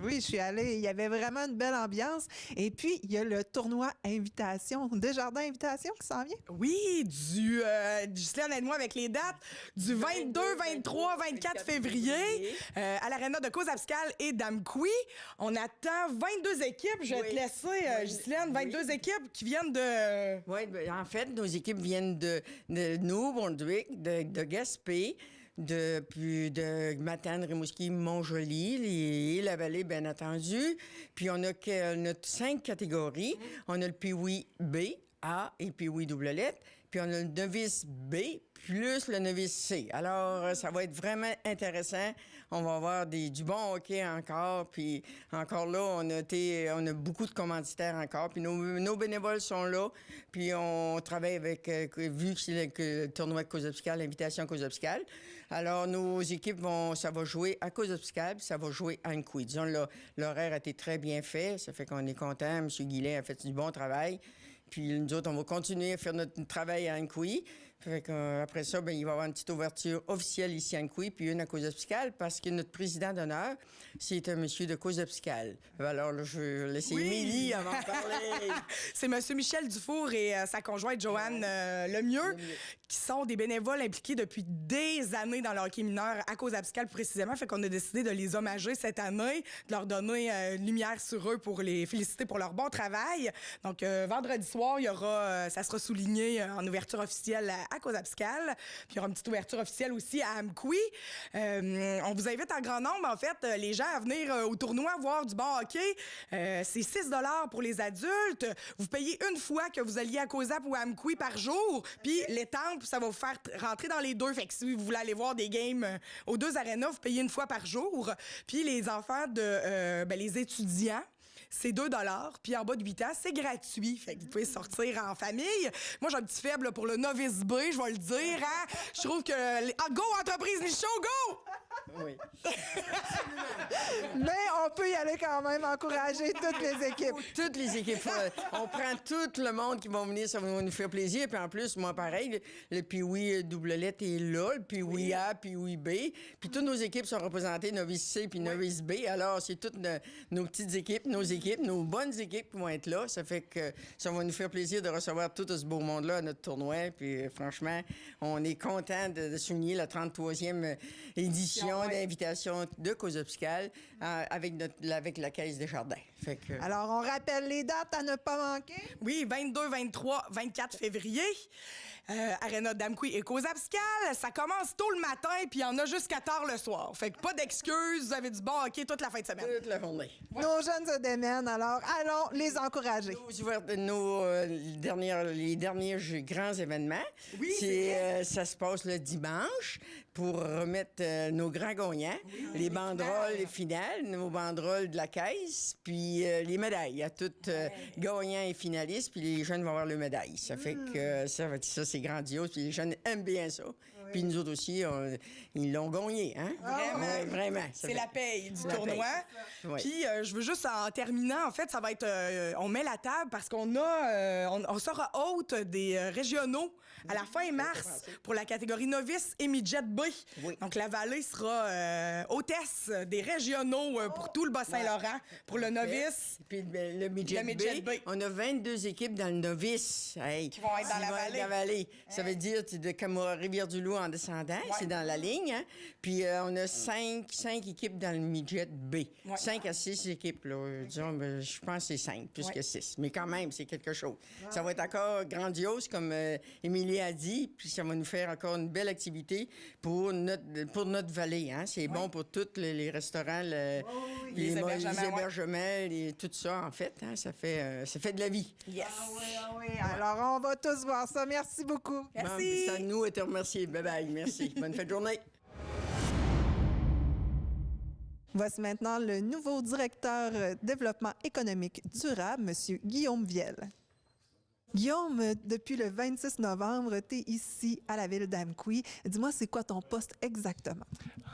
Oui, je suis allée. Il y avait vraiment une belle ambiance. Et puis, il y a le tournoi Invitation, Desjardins Invitation qui s'en vient. Oui, Ghislaine, aide-moi avec les dates, du 22, 23, 24 février à l'Arena de Cause-Abscale et d'Amqui. On attend 22 équipes. Je vais te laisser, Ghislaine, 22 équipes qui viennent de... Oui, en fait, nos équipes viennent de Nouveau-Brunswick, de Gaspé, de Matane, Rimouski, Montjoly et la vallée, bien entendu. Puis on a 5 catégories. On a le Pee-Wee B, A et Pee-Wee double lettre. Puis on a le novice B plus le novice C. Alors, ça va être vraiment intéressant. On va avoir du bon hockey encore. Puis encore là, on a beaucoup de commanditaires encore. Puis nos bénévoles sont là. Puis on travaille avec, vu que c'est le tournoi de Cause-Abscale, l'invitation Cause-Abscale. Alors, nos équipes ça va jouer à Cause-Abscale, puis ça va jouer à Amqui. Disons, l'horaire a été très bien fait. Ça fait qu'on est content. M. Guillet a fait du bon travail. Puis nous autres, on va continuer à faire notre travail à Amqui. Fait qu'après ça, bien, il va y avoir une petite ouverture officielle ici à Amqui, puis une à Cause-Abscale, parce que notre président d'honneur, c'est un monsieur de Cause-Abscale. Alors là, je vais laisser Émilie avant de parler. C'est monsieur Michel Dufour et sa conjointe Joanne Lemieux, qui sont des bénévoles impliqués depuis des années dans le hockey mineur à Cause-Abscale précisément. Fait qu'on a décidé de les hommager cette année, de leur donner une lumière sur eux pour les féliciter pour leur bon travail. Donc, vendredi soir, ça sera souligné en ouverture officielle à Cause-Abscale. Puis il y aura une petite ouverture officielle aussi à Amqui. On vous invite en grand nombre, en fait, les gens à venir au tournoi voir du bon hockey. C'est 6 $ pour les adultes. Vous payez une fois que vous alliez à Cause-Ab ou à Amqui par jour. Puis les temples, ça va vous faire rentrer dans les deux. Fait que si vous voulez aller voir des games aux deux arénas, vous payez une fois par jour. Puis les enfants les étudiants, c'est 2 $. Puis en bas de 8 ans, c'est gratuit. Fait que vous pouvez sortir en famille. Moi, j'ai un petit faible pour le novice B, je vais le dire. Hein? Je trouve que... go, entreprise Michaud, go! Oui. Mais on peut y aller quand même, encourager toutes les équipes. Toutes les équipes. On prend tout le monde qui va venir, ça va nous faire plaisir. Puis en plus, moi, pareil, le Pee-Wee double lettre est là, le Pee-Wee A, Pee-Wee B. Puis toutes nos équipes sont représentées, novice C puis novice B. Alors, c'est toutes nos petites équipes, nos bonnes équipes qui vont être là. Ça fait que ça va nous faire plaisir de recevoir tout ce beau monde-là à notre tournoi. Puis franchement, on est content de souligner la 33e édition d'invitation de Cause-Abscale avec la Caisse Desjardins. Fait que... Alors, on rappelle les dates à ne pas manquer. Oui, 22, 23, 24 février. Aréna d'Amqui et Cause-Abscale. Ça commence tôt le matin, puis il y en a jusqu'à tard le soir. Fait que pas d'excuses, vous avez du bon hockey toute la fin de semaine. Toute la journée. Nos jeunes se démènent, alors allons les encourager. Les derniers grands événements, ça se passe le dimanche pour remettre nos grands gagnants, les banderoles finales, nos banderoles de la caisse, puis les médailles à toutes gagnants et finalistes, puis les jeunes vont avoir le médaille. Ça fait que ça c'est grandiose, puis les jeunes aiment bien ça. Puis nous autres aussi, ils l'ont gagné, hein? Vraiment. C'est la paye du tournoi. Puis je veux juste, en terminant, en fait, ça va être... on met la table parce qu'on on sera hôte des régionaux à la fin mars pour la catégorie novice et midget B. Oui. Donc la vallée sera hôtesse des régionaux pour tout le Bas-Saint-Laurent pour le novice. Puis le midget B, on a 22 équipes dans le novice. Hey, qui vont être dans la vallée. Ça veut dire de Camora, Rivière-du-Loup en descendant, c'est dans la ligne. Hein? Puis on a 5 équipes dans le midget B. 5 à 6 équipes, là. Disons, je pense que c'est 5, plus que 6. Mais quand même, c'est quelque chose. Ça va être encore grandiose, comme Émilie Amélie a dit, puis ça va nous faire encore une belle activité pour notre vallée. Hein? C'est bon pour tous les restaurants, les hébergements, tout ça, en fait. Hein? Ça fait de la vie. Yes. Oui. Alors, on va tous voir ça. Merci beaucoup. Merci. C'est à nous de te remercier. Bye-bye. Merci. Bonne fin de journée. Voici maintenant le nouveau directeur développement économique durable, M. Guillaume Viel. Guillaume, depuis le 26 novembre, tu es ici à la ville d'Amqui. Dis-moi, c'est quoi ton poste exactement?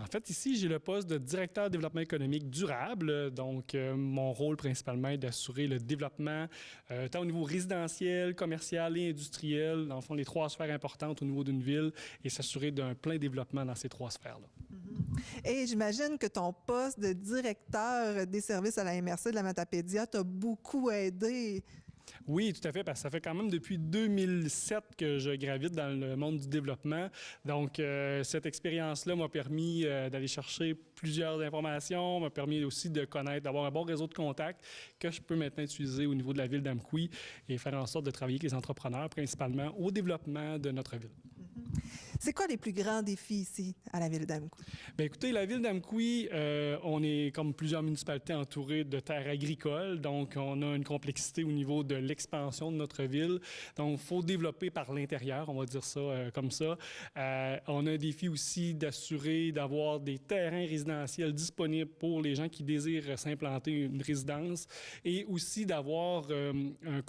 En fait, ici, j'ai le poste de directeur développement économique durable. Donc, mon rôle principalement est d'assurer le développement tant au niveau résidentiel, commercial et industriel, dans le fond, les 3 sphères importantes au niveau d'une ville, et s'assurer d'un plein développement dans ces 3 sphères-là. Et j'imagine que ton poste de directeur des services à la MRC de la Matapédia t'a beaucoup aidé. Oui, tout à fait, parce que ça fait quand même depuis 2007 que je gravite dans le monde du développement. Donc, cette expérience-là m'a permis d'aller chercher plusieurs informations, m'a permis aussi de connaître, d'avoir un bon réseau de contacts que je peux maintenant utiliser au niveau de la ville d'Amqui et faire en sorte de travailler avec les entrepreneurs, principalement au développement de notre ville. C'est quoi les plus grands défis ici, à la ville d'Amqui? Bien, écoutez, la ville d'Amqui, on est, comme plusieurs municipalités, entourées de terres agricoles. Donc, on a une complexité au niveau de l'expansion de notre ville. Donc, il faut développer par l'intérieur, on va dire ça comme ça. On a un défi aussi d'assurer d'avoir des terrains résidentiels disponibles pour les gens qui désirent s'implanter une résidence et aussi d'avoir,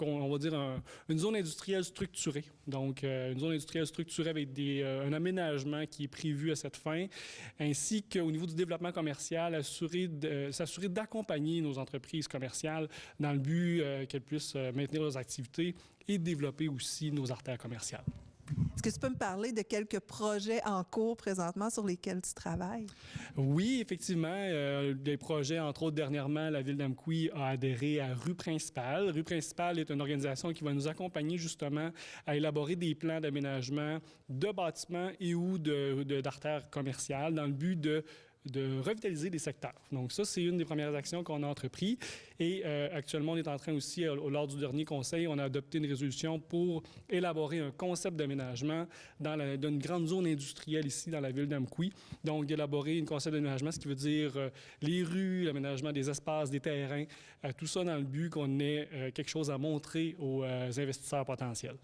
on va dire, une zone industrielle structurée. Donc, une zone industrielle structurée avec un aménagement qui est prévu à cette fin, ainsi qu'au niveau du développement commercial, s'assurer d'accompagner nos entreprises commerciales dans le but qu'elles puissent maintenir leurs activités et développer aussi nos artères commerciales. Est-ce que tu peux me parler de quelques projets en cours présentement sur lesquels tu travailles? Oui, effectivement. Des projets, entre autres, dernièrement, la ville d'Amqui a adhéré à Rue Principale. Rue Principale est une organisation qui va nous accompagner justement à élaborer des plans d'aménagement de bâtiments et ou d'artères commerciales dans le but de revitaliser des secteurs. Donc ça, c'est une des premières actions qu'on a entreprises. Et actuellement, on est en train aussi, lors du dernier conseil, on a adopté une résolution pour élaborer un concept d'aménagement dans une grande zone industrielle ici dans la ville d'Amqui. Donc d'élaborer un concept d'aménagement, ce qui veut dire les rues, l'aménagement des espaces, des terrains, tout ça dans le but qu'on ait quelque chose à montrer aux investisseurs potentiels.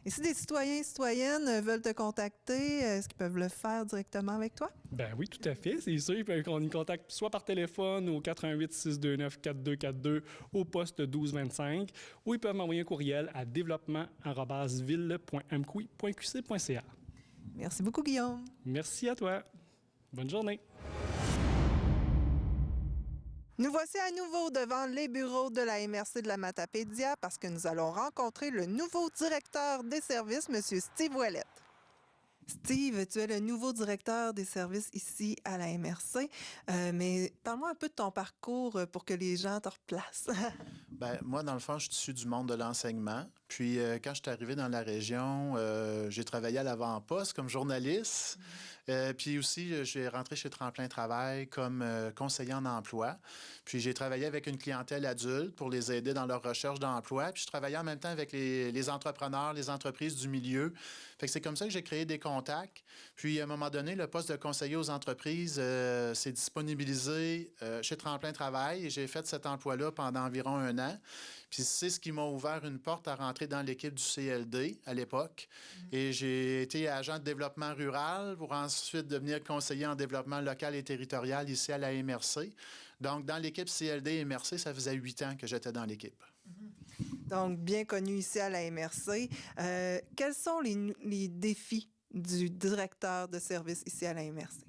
Et si des citoyens et citoyennes veulent te contacter, est-ce qu'ils peuvent le faire directement avec toi? Ben oui, tout à fait. C'est sûr qu'on y contacte soit par téléphone au 88-629-4242 au poste 1225 ou ils peuvent m'envoyer un courriel à développement@ville.amqui.qc.ca. Merci beaucoup, Guillaume. Merci à toi. Bonne journée. Nous voici à nouveau devant les bureaux de la MRC de la Matapédia parce que nous allons rencontrer le nouveau directeur des services, M. Steve Ouellette. Steve, tu es le nouveau directeur des services ici à la MRC, mais parle-moi un peu de ton parcours pour que les gens te replacent. Bien, moi, dans le fond, je suis issu du monde de l'enseignement. Puis, quand je suis arrivé dans la région, j'ai travaillé à l'avant-poste comme journaliste. Puis aussi, j'ai rentré chez Tremplin Travail comme conseiller en emploi. Puis, j'ai travaillé avec une clientèle adulte pour les aider dans leur recherche d'emploi. Puis, je travaillais en même temps avec les entrepreneurs, les entreprises du milieu. Fait que c'est comme ça que j'ai créé des contacts. Puis, à un moment donné, le poste de conseiller aux entreprises s'est disponibilisé chez Tremplin Travail et j'ai fait cet emploi-là pendant environ 1 an. Puis c'est ce qui m'a ouvert une porte à rentrer dans l'équipe du CLD à l'époque. Et j'ai été agent de développement rural pour ensuite devenir conseiller en développement local et territorial ici à la MRC. Donc, dans l'équipe CLD MRC, ça faisait 8 ans que j'étais dans l'équipe. Donc, bien connu ici à la MRC. Quels sont les défis du directeur de service ici à la MRC?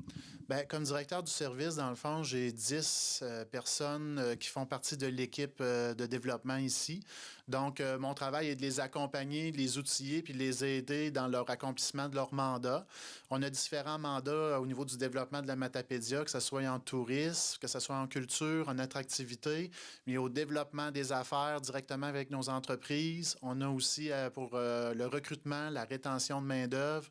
Bien, comme directeur du service, dans le fond, j'ai 10 personnes qui font partie de l'équipe de développement ici. Donc, mon travail est de les accompagner, de les outiller puis de les aider dans leur accomplissement de leur mandat. On a différents mandats au niveau du développement de la Matapédia, que ce soit en tourisme, que ce soit en culture, en attractivité, mais au développement des affaires directement avec nos entreprises. On a aussi pour le recrutement, la rétention de main-d'œuvre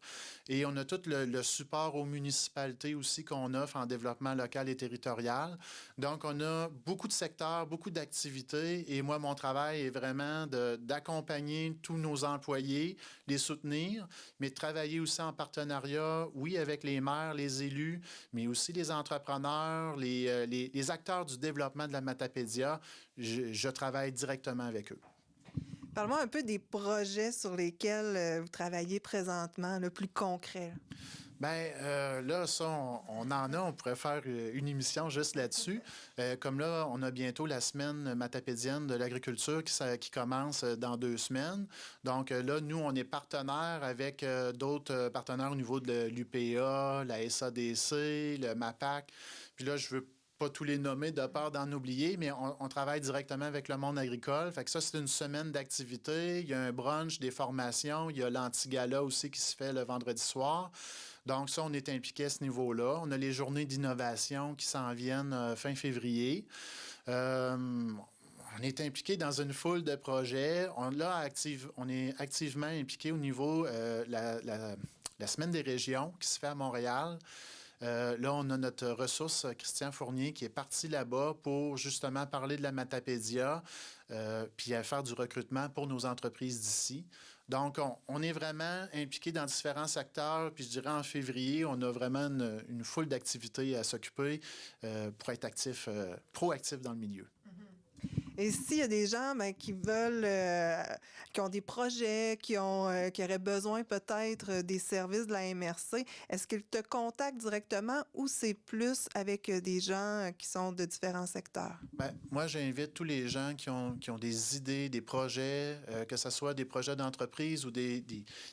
et on a tout le support aux municipalités aussi qu'on offre en développement local et territorial. Donc, on a beaucoup de secteurs, beaucoup d'activités et moi, mon travail est vraiment d'accompagner tous nos employés, les soutenir, mais de travailler aussi en partenariat, oui, avec les maires, les élus, mais aussi les entrepreneurs, les acteurs du développement de la Matapédia. Je travaille directement avec eux. Parle-moi un peu des projets sur lesquels vous travaillez présentement, le plus concret. Bien, là, ça, on en a. On pourrait faire une émission juste là-dessus. Comme là, on a bientôt la semaine matapédienne de l'agriculture qui commence dans 2 semaines. Donc là, nous, on est partenaires avec d'autres partenaires au niveau de l'UPA, la SADC, le MAPAC. Puis là, je veux pas tous les nommer de peur d'en oublier, mais on travaille directement avec le monde agricole. Fait que ça, c'est une semaine d'activité. Il y a un brunch, des formations. Il y a l'anti-gala aussi qui se fait le vendredi soir. Donc ça, on est impliqué à ce niveau-là. On a les journées d'innovation qui s'en viennent fin février. On est impliqué dans une foule de projets. On est activement impliqué au niveau la Semaine des régions qui se fait à Montréal. Là, on a notre ressource, Christian Fournier, qui est parti là-bas pour justement parler de la Matapédia, puis faire du recrutement pour nos entreprises d'ici. Donc, on est vraiment impliqué dans différents secteurs. Puis je dirais en février, on a vraiment une foule d'activités à s'occuper pour être proactif dans le milieu. Et s'il y a des gens qui veulent, qui ont des projets, qui auraient besoin peut-être des services de la MRC, est-ce qu'ils te contactent directement ou c'est plus avec des gens qui sont de différents secteurs? Bien, moi, j'invite tous les gens qui ont des idées, des projets, que ce soit des projets d'entreprise ou des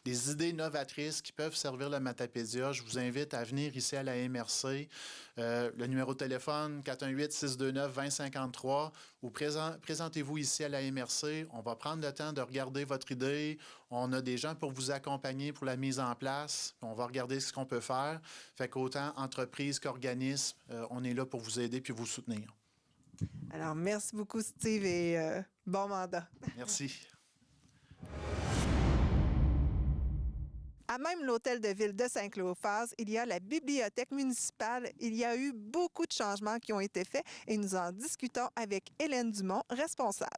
idées novatrices qui peuvent servir la Matapédia. Je vous invite à venir ici à la MRC. Le numéro de téléphone 418-629-2053 ou présentez-vous ici à la MRC. On va prendre le temps de regarder votre idée. On a des gens pour vous accompagner pour la mise en place. On va regarder ce qu'on peut faire. Fait qu'autant entreprise qu'organisme, on est là pour vous aider puis vous soutenir. Alors, merci beaucoup, Steve, et bon mandat. Merci. À même l'hôtel de ville de Saint-Cléophas, il y a la bibliothèque municipale. Il y a eu beaucoup de changements qui ont été faits et nous en discutons avec Hélène Dumont, responsable.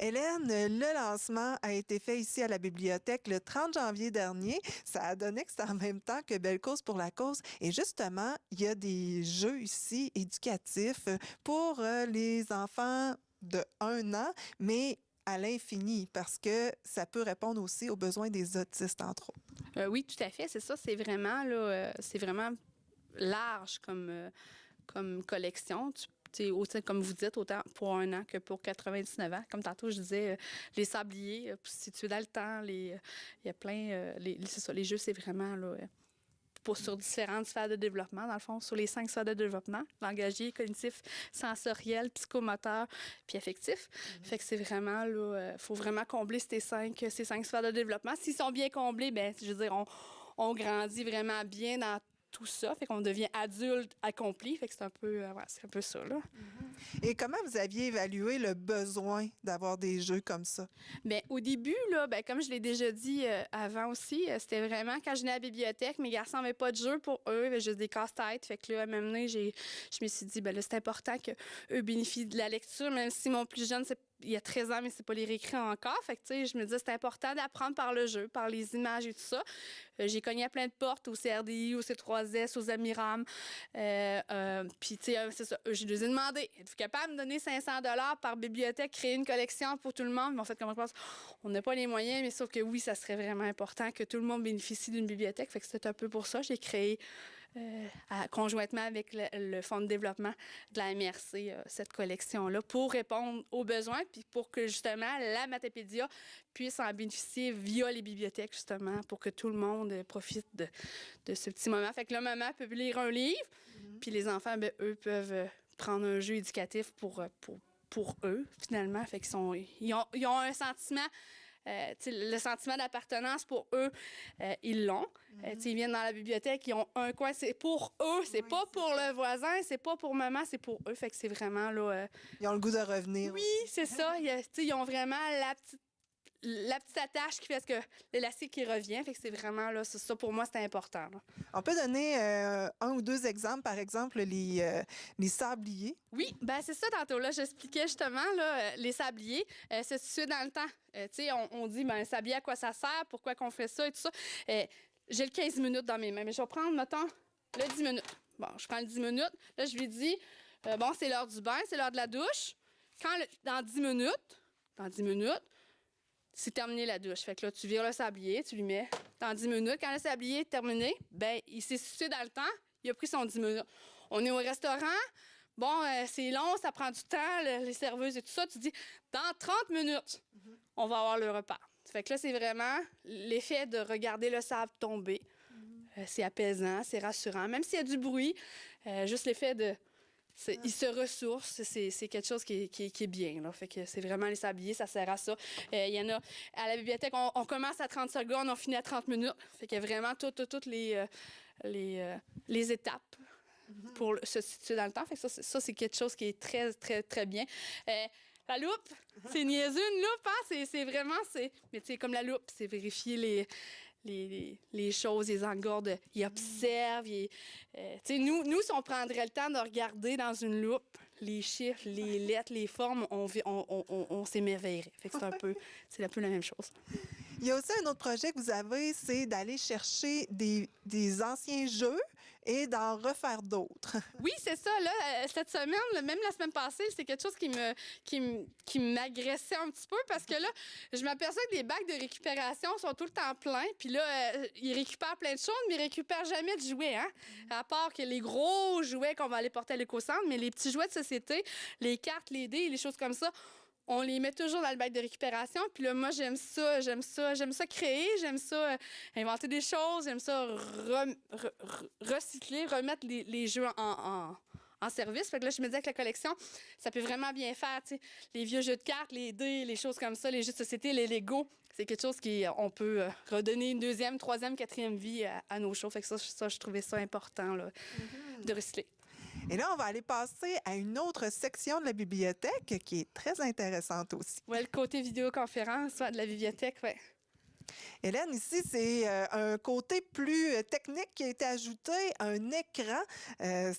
Hélène, le lancement a été fait ici à la bibliothèque le 30 janvier dernier. Ça a donné que c'était en même temps que Belle Cause pour la cause. Et justement, il y a des jeux ici éducatifs pour les enfants de 1 an, mais à l'infini, parce que ça peut répondre aussi aux besoins des autistes, entre autres. Oui, tout à fait. C'est ça. C'est vraiment, là, c'est vraiment large comme collection. Autant, comme vous dites, autant pour 1 an que pour 99 ans. Comme tantôt, je disais, les sabliers, pour se situer dans le temps, il y a plein... c'est ça, les jeux, c'est vraiment... là, sur différentes sphères de développement, dans le fond, sur les 5 sphères de développement, langagier, cognitif, sensoriel, psychomoteur, puis affectif. Fait que c'est vraiment, là, faut vraiment combler ces 5 sphères de développement. S'ils sont bien comblés, bien, je veux dire, on grandit vraiment bien dans tout ça, fait qu'on devient adulte accompli, fait que c'est un peu ça, là. Et comment vous aviez évalué le besoin d'avoir des jeux comme ça? Bien, au début, là, comme je l'ai déjà dit avant aussi, c'était vraiment quand je venais à la bibliothèque, mes garçons n'avaient pas de jeux pour eux, juste des casse-têtes. Fait que là, à un moment donné, je me suis dit, là, c'est important qu'eux bénéficient de la lecture, même si mon plus jeune, il y a 13 ans, mais c'est pas les réécrits encore. Fait que, tu sais, je me disais, c'est important d'apprendre par le jeu, par les images et tout ça. J'ai cogné à plein de portes, au CRDI, au C3S, aux Amiram. Puis, tu sais, c'est ça. Je les ai demandé, êtes-vous capable de me donner 500 $ par bibliothèque, créer une collection pour tout le monde? Mais en fait, comment je pense, on n'a pas les moyens, mais sauf que oui, ça serait vraiment important que tout le monde bénéficie d'une bibliothèque. Fait que c'est un peu pour ça. J'ai créé conjointement avec le Fonds de développement de la MRC, cette collection-là, pour répondre aux besoins, puis pour que, justement, la Matapédia puisse en bénéficier via les bibliothèques, justement, pour que tout le monde profite de ce petit moment. Fait que la maman peut lire un livre, puis les enfants, eux, peuvent prendre un jeu éducatif pour eux, finalement. Fait qu'ils ont un sentiment... le sentiment d'appartenance pour eux, ils l'ont. Ils viennent dans la bibliothèque, ils ont un coin, c'est pour eux, c'est pas pour le voisin, c'est pas pour maman, c'est pour eux. Fait que c'est vraiment là. Ils ont le goût de revenir. Oui, c'est ça. Ils ont vraiment la petite attache qui fait que l'élastique qui revient. Fait que c'est vraiment, là, ça pour moi, c'est important. Là. On peut donner un ou deux exemples, par exemple, les sabliers. Oui, ben c'est ça tantôt. Là, j'expliquais justement là, les sabliers, c'est situé dans le temps. Tu sais, on dit, ben, un sablier, à quoi ça sert, pourquoi qu'on fait ça et tout ça. J'ai le 15 minutes dans mes mains, mais je vais prendre, mettons, le 10 minutes. Bon, je prends le 10 minutes. Là, je lui dis, bon, c'est l'heure du bain, c'est l'heure de la douche. Dans 10 minutes, c'est terminé la douche. Fait que là, tu vires le sablier, tu lui mets dans 10 minutes. Quand le sablier est terminé, ben il s'est situé dans le temps, il a pris son 10 minutes. On est au restaurant, bon, c'est long, ça prend du temps, les serveuses et tout ça. Tu dis, dans 30 minutes, on va avoir le repas. Fait que là, c'est vraiment l'effet de regarder le sable tomber. C'est apaisant, c'est rassurant. Même s'il y a du bruit, juste l'effet de... il se ressource, c'est quelque chose qui est bien. Là. Fait que c'est vraiment les sabliers, ça sert à ça. Il y en a à la bibliothèque, on commence à 30 secondes, on finit à 30 minutes. Fait qu'il y a vraiment toutes les étapes pour se situer dans le temps. Fait que ça, c'est quelque chose qui est très, très, très bien. La loupe, c'est niaiseux, une loupe, hein? C'est vraiment... Mais tu sais, comme la loupe, c'est vérifier les choses, les engordes. Il observe. Tu sais, nous, si on prendrait le temps de regarder dans une loupe les chiffres, les lettres, les formes, on s'émerveillerait. Fait que c'est un peu la même chose. Il y a aussi un autre projet que vous avez, c'est d'aller chercher des anciens jeux et d'en refaire d'autres. Oui, c'est ça. Là, cette semaine, même la semaine passée, c'est quelque chose qui m'agressait un petit peu parce que là, je m'aperçois que les bacs de récupération sont tout le temps pleins. Puis là, ils récupèrent plein de choses, mais ils récupèrent jamais de jouets. Hein? À part que les gros jouets qu'on va aller porter à l'éco-centre, mais les petits jouets de société, les cartes, les dés, les choses comme ça, on les met toujours dans le bac de récupération. Puis là, moi, j'aime ça créer, j'aime ça inventer des choses, j'aime ça recycler, remettre les jeux en service. Fait que là, je me dis que la collection, ça peut vraiment bien faire, tu sais, les vieux jeux de cartes, les dés, les choses comme ça, les jeux de société, les Lego. C'est quelque chose on peut redonner une deuxième, troisième, quatrième vie à nos shows. Fait que ça, je trouvais ça important, là, de recycler. Et là, on va aller passer à une autre section de la bibliothèque qui est très intéressante aussi. Oui, le côté vidéoconférence de la bibliothèque, oui. Hélène, ici, c'est un côté plus technique qui a été ajouté, un écran.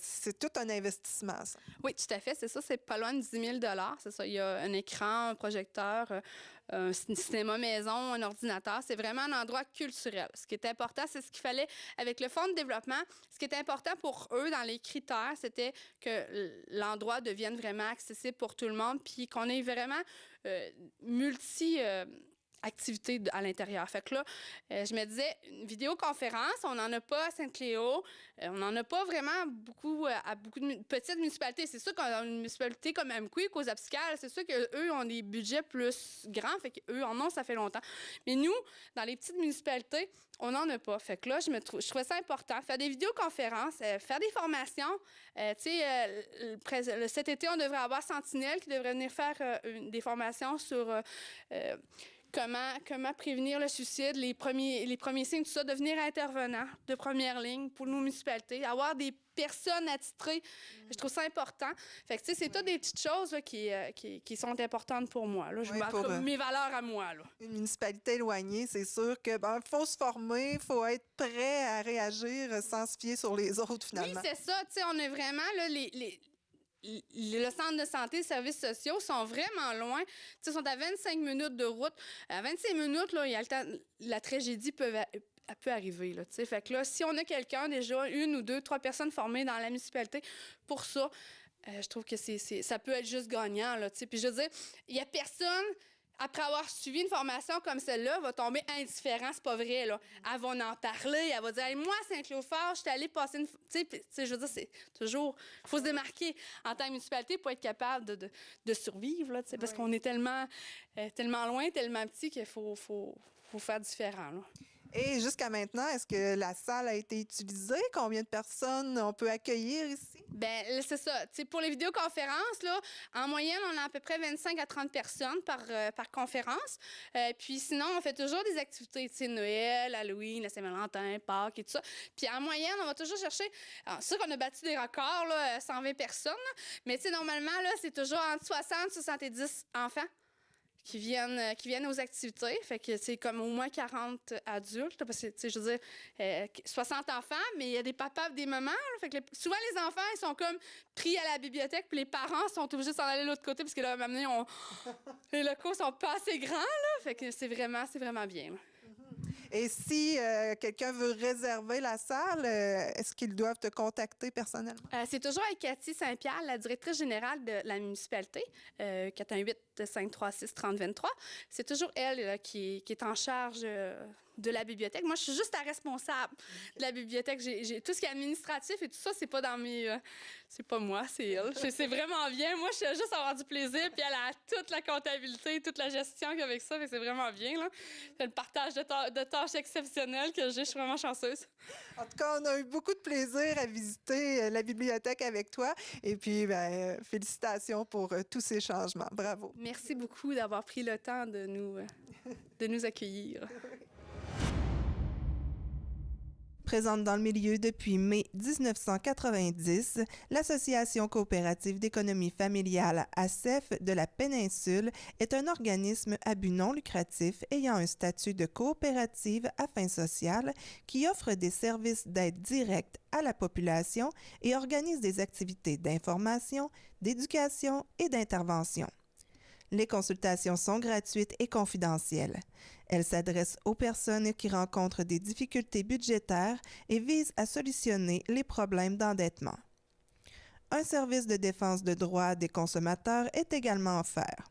C'est tout un investissement, ça. Oui, tout à fait. C'est ça, c'est pas loin de 10 000 $. C'est ça, il y a un écran, un projecteur, un cinéma maison, un ordinateur. C'est vraiment un endroit culturel. Ce qui est important, c'est ce qu'il fallait avec le fonds de développement. Ce qui est important pour eux dans les critères, c'était que l'endroit devienne vraiment accessible pour tout le monde puis qu'on ait vraiment activités à l'intérieur. Fait que là, je me disais, une vidéoconférence, on n'en a pas à Sainte-Cléo, on n'en a pas vraiment beaucoup à beaucoup de petites municipalités. C'est sûr qu'on a une municipalité comme Amqui, Cause-Abscale, c'est sûr qu'eux ont des budgets plus grands, fait qu'eux en ont, ça fait longtemps. Mais nous, dans les petites municipalités, on n'en a pas. Fait que là, je trouvais ça important. Faire des vidéoconférences, faire des formations. Tu sais, cet été, on devrait avoir Sentinelle qui devrait venir faire des formations sur... Comment prévenir le suicide, les premiers signes, tout ça, devenir intervenant de première ligne pour nos municipalités, avoir des personnes attitrées. Je trouve ça important. Fait que, tu sais, c'est toutes des petites choses là, qui sont importantes pour moi. Là. Je marque mes valeurs à moi. Là. Une municipalité éloignée, c'est sûr que faut se former, il faut être prêt à réagir sans se fier sur les autres, finalement. Oui, c'est ça. Tu sais, on est vraiment là, le centre de santé, les services sociaux sont vraiment loin. Ils sont à 25 minutes de route. À 25 minutes, là, il y a le temps, la tragédie peut arriver. Là, fait que là, si on a quelqu'un, déjà, 1 ou 2, 3 personnes formées dans la municipalité pour ça, je trouve que ça peut être juste gagnant. Là, puis je veux dire, il n'y a personne... Après avoir suivi une formation comme celle-là, va tomber indifférent, c'est pas vrai, là. Elle va en parler, elle va dire hey, « Moi, Saint-Cloud-Fort, je suis allée passer une... » Tu sais, je veux dire, c'est toujours... Il faut se démarquer en tant que municipalité pour être capable de survivre, là, parce qu'on est tellement loin, tellement petit qu'il faut faire différent, là. Et jusqu'à maintenant, est-ce que la salle a été utilisée? Combien de personnes on peut accueillir ici? Bien, c'est ça. T'sais, pour les vidéoconférences, là, en moyenne, on a à peu près 25 à 30 personnes par conférence. Puis sinon, on fait toujours des activités, Noël, Halloween, la Saint-Valentin, Pâques et tout ça. Puis en moyenne, on va toujours chercher... C'est sûr qu'on a battu des records, là, 120 personnes. Là, mais normalement, là, c'est toujours entre 60 et 70 enfants qui viennent aux activités. Fait que c'est comme au moins 40 adultes, parce que, tu sais, je veux dire, 60 enfants, mais il y a des papas et des mamans. Là, fait que souvent, les enfants, ils sont comme pris à la bibliothèque, puis les parents sont obligés de s'en aller de l'autre côté, parce que là, à un moment donné, les locaux sont pas assez grands, là. Fait que c'est vraiment bien, là. Et si quelqu'un veut réserver la salle, est-ce qu'ils doivent te contacter personnellement? C'est toujours avec Cathy Saint-Pierre, la directrice générale de la municipalité, 418-536-3023. C'est toujours elle qui est en charge de la bibliothèque. Moi, je suis juste la responsable de la bibliothèque. J'ai tout ce qui est administratif et tout ça, c'est pas dans mes... c'est pas moi, c'est elle. C'est vraiment bien. Moi, je suis juste à avoir du plaisir, puis elle a toute la comptabilité, toute la gestion avec ça, c'est vraiment bien, là. C'est le partage de tâches exceptionnelles que j'ai. Je suis vraiment chanceuse. En tout cas, on a eu beaucoup de plaisir à visiter la bibliothèque avec toi. Et puis, félicitations pour tous ces changements. Bravo. Merci beaucoup d'avoir pris le temps de nous accueillir. Présente dans le milieu depuis mai 1990, l'Association coopérative d'économie familiale ACEF de la péninsule est un organisme à but non lucratif ayant un statut de coopérative à fin sociale qui offre des services d'aide directe à la population et organise des activités d'information, d'éducation et d'intervention. Les consultations sont gratuites et confidentielles. Elles s'adressent aux personnes qui rencontrent des difficultés budgétaires et visent à solutionner les problèmes d'endettement. Un service de défense de droits des consommateurs est également offert.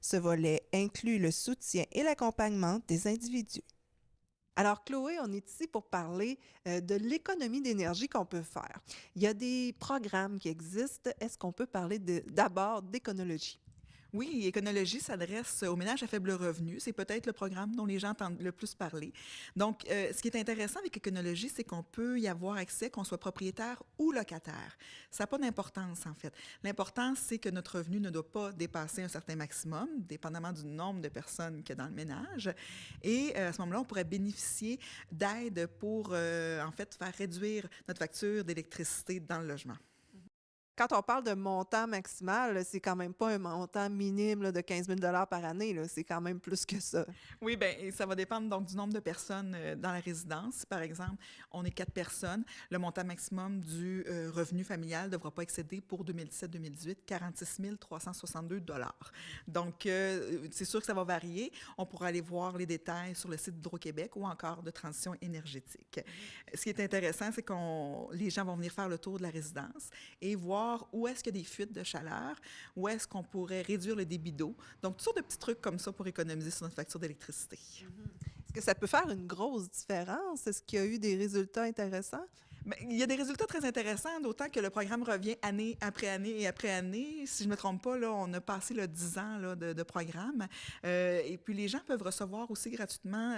Ce volet inclut le soutien et l'accompagnement des individus. Alors, Chloé, on est ici pour parler de l'économie d'énergie qu'on peut faire. Il y a des programmes qui existent. Est-ce qu'on peut parler d'abord d'éconologie? Oui, Éconologie s'adresse aux ménages à faible revenu. C'est peut-être le programme dont les gens entendent le plus parler. Donc, ce qui est intéressant avec Éconologie, c'est qu'on peut y avoir accès, qu'on soit propriétaire ou locataire. Ça n'a pas d'importance, en fait. L'important, c'est que notre revenu ne doit pas dépasser un certain maximum, dépendamment du nombre de personnes qu'il y a dans le ménage. Et à ce moment-là, on pourrait bénéficier d'aide pour, en fait, faire réduire notre facture d'électricité dans le logement. Quand on parle de montant maximal, c'est quand même pas un montant minime là, de 15 000 $ par année. C'est quand même plus que ça. Oui, bien, ça va dépendre donc du nombre de personnes dans la résidence. Par exemple, on est 4 personnes. Le montant maximum du revenu familial ne devra pas excéder pour 2017-2018 46 362 $. Donc, c'est sûr que ça va varier. On pourra aller voir les détails sur le site d'Hydro-Québec ou encore de Transition énergétique. Ce qui est intéressant, c'est que les gens vont venir faire le tour de la résidence et voir où est-ce qu'il y a des fuites de chaleur, où est-ce qu'on pourrait réduire le débit d'eau. Donc, toutes sortes de petits trucs comme ça pour économiser sur notre facture d'électricité. Est-ce que ça peut faire une grosse différence? Est-ce qu'il y a eu des résultats intéressants? Bien, il y a des résultats très intéressants, d'autant que le programme revient année après année et après année. Si je ne me trompe pas, là, on a passé 10 ans là, de programme. Et puis, les gens peuvent recevoir aussi gratuitement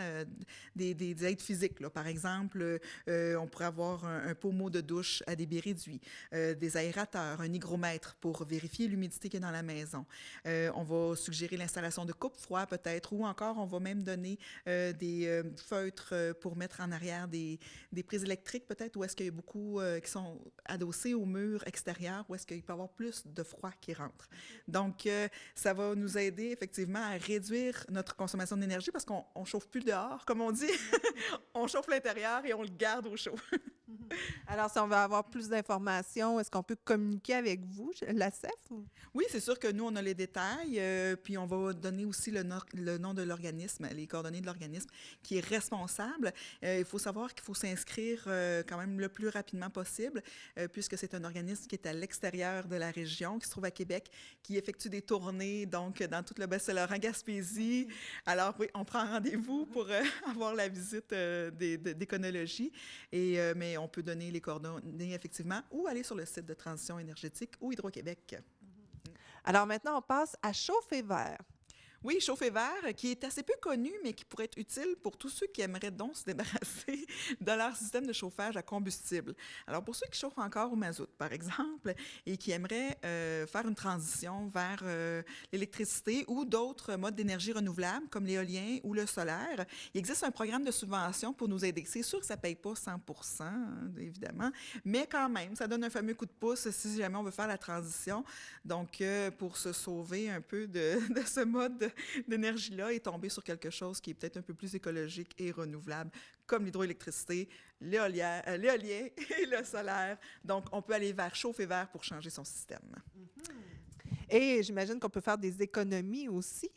des aides physiques. Là. Par exemple, on pourrait avoir un pommeau de douche à débit réduit, des aérateurs, un hygromètre pour vérifier l'humidité qu'il y a dans la maison. On va suggérer l'installation de coupe-froid peut-être, ou encore on va même donner des feutres pour mettre en arrière des prises électriques peut-être, ou est-ce qu'il y a beaucoup qui sont adossés au mur extérieur, ou est-ce qu'il peut y avoir plus de froid qui rentre. Donc, ça va nous aider effectivement à réduire notre consommation d'énergie parce qu'on ne chauffe plus dehors, comme on dit. On chauffe l'intérieur et on le garde au chaud. Alors, si on veut avoir plus d'informations, est-ce qu'on peut communiquer avec vous, l'ACEF? Oui, c'est sûr que nous, on a les détails, puis on va donner aussi le nom de l'organisme, les coordonnées de l'organisme qui est responsable. Il faut savoir qu'il faut s'inscrire quand même le plus rapidement possible, puisque c'est un organisme qui est à l'extérieur de la région, qui se trouve à Québec, qui effectue des tournées, donc dans tout le Bas-Saint-Laurent, Gaspésie. Alors oui, on prend rendez-vous pour avoir la visite d'Éconologie, mais on peut donner les coordonnées effectivement ou aller sur le site de Transition énergétique ou Hydro-Québec. Alors maintenant, on passe à Chauffer Vert. Oui, Chauffer Vert, qui est assez peu connu, mais qui pourrait être utile pour tous ceux qui aimeraient donc se débarrasser de leur système de chauffage à combustible. Alors, pour ceux qui chauffent encore au mazout, par exemple, et qui aimeraient faire une transition vers l'électricité ou d'autres modes d'énergie renouvelable, comme l'éolien ou le solaire, il existe un programme de subvention pour nous aider. C'est sûr que ça ne paye pas 100 %, évidemment, mais quand même, ça donne un fameux coup de pouce si jamais on veut faire la transition. Donc, pour se sauver un peu de ce mode d'énergie-là et tomber sur quelque chose qui est peut-être un peu plus écologique et renouvelable, comme l'hydroélectricité, l'éolien et le solaire. Donc, on peut aller vers chauffe et vert pour changer son système. Et j'imagine qu'on peut faire des économies aussi.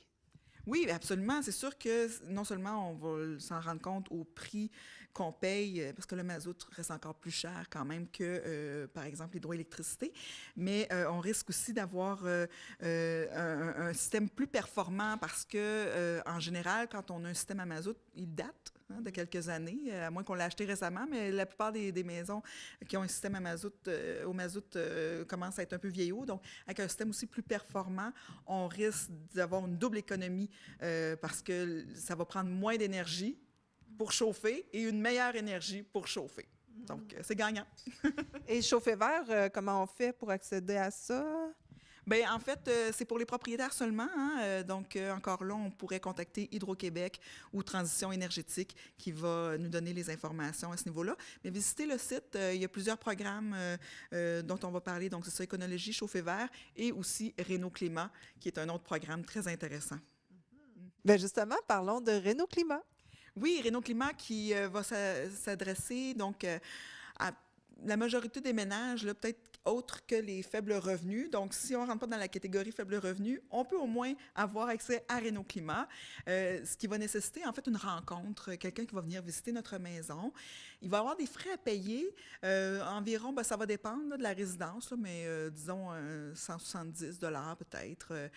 Oui, absolument. C'est sûr que non seulement on va s'en rendre compte au prix qu'on paye, parce que le mazout reste encore plus cher quand même que, par exemple, l'hydroélectricité, mais on risque aussi d'avoir un système plus performant parce que, en général, quand on a un système à mazout, il date de quelques années, à moins qu'on l'ait acheté récemment, mais la plupart des maisons qui ont un système à mazout, au mazout commencent à être un peu vieillots. Donc, avec un système aussi plus performant, on risque d'avoir une double économie parce que ça va prendre moins d'énergie pour chauffer et une meilleure énergie pour chauffer. Donc, c'est gagnant. Et chauffer vert, comment on fait pour accéder à ça? Bien, en fait, c'est pour les propriétaires seulement. Donc, encore là, on pourrait contacter Hydro-Québec ou Transition énergétique qui va nous donner les informations à ce niveau-là. Mais visitez le site. Il y a plusieurs programmes dont on va parler. Donc, c'est ça, Éconologie, Chauffer vert et aussi Réno Climat, qui est un autre programme très intéressant. Bien, justement, parlons de Réno Climat. Oui, Réno Climat qui va s'adresser donc à la majorité des ménages, peut-être autres que les faibles revenus. Donc, si on ne rentre pas dans la catégorie faible revenu, on peut au moins avoir accès à Réno Climat, ce qui va nécessiter en fait une rencontre, quelqu'un qui va venir visiter notre maison. Il va avoir des frais à payer, environ, ça va dépendre de la résidence, mais disons 170 $ peut-être,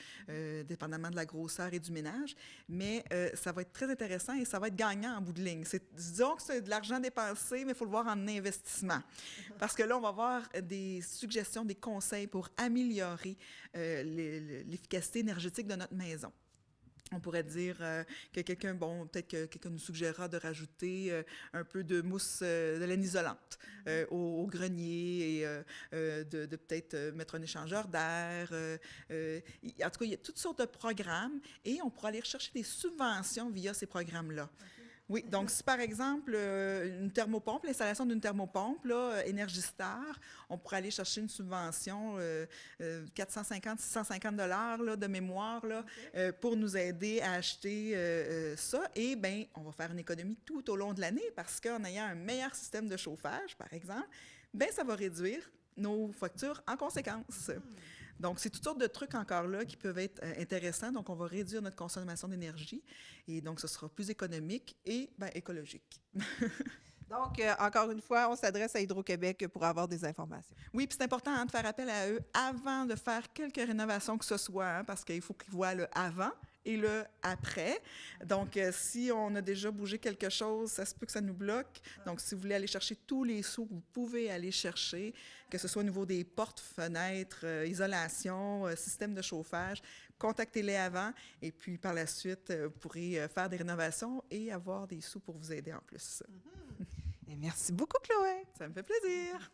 dépendamment de la grosseur et du ménage. Mais ça va être très intéressant et ça va être gagnant en bout de ligne. Disons que c'est de l'argent dépensé, mais il faut le voir en investissement. Parce que là, on va avoir des suggestions, des conseils pour améliorer l'efficacité énergétique de notre maison. On pourrait dire que peut-être que quelqu'un nous suggérera de rajouter un peu de mousse de laine isolante au grenier et de peut-être mettre un échangeur d'air. En tout cas, il y a toutes sortes de programmes et on pourra aller rechercher des subventions via ces programmes-là. Oui, donc si par exemple, une thermopompe, l'installation d'une thermopompe, Énergistar, on pourrait aller chercher une subvention 450-650 $ de mémoire pour nous aider à acheter ça. Et bien, on va faire une économie tout au long de l'année parce qu'en ayant un meilleur système de chauffage, par exemple, bien, ça va réduire nos factures en conséquence. Donc, c'est toutes sortes de trucs encore là qui peuvent être intéressants. Donc, on va réduire notre consommation d'énergie et donc, ce sera plus économique et écologique. Donc, encore une fois, on s'adresse à Hydro-Québec pour avoir des informations. Oui, puis c'est important de faire appel à eux avant de faire quelque rénovation que ce soit, parce qu'il faut qu'ils voient le avant et le après. Donc, si on a déjà bougé quelque chose, ça se peut que ça nous bloque. Donc, si vous voulez aller chercher tous les sous que vous pouvez aller chercher, que ce soit au niveau des portes, fenêtres, isolation, système de chauffage, contactez-les avant et puis par la suite, vous pourrez faire des rénovations et avoir des sous pour vous aider en plus. Et merci beaucoup, Chloé. Ça me fait plaisir.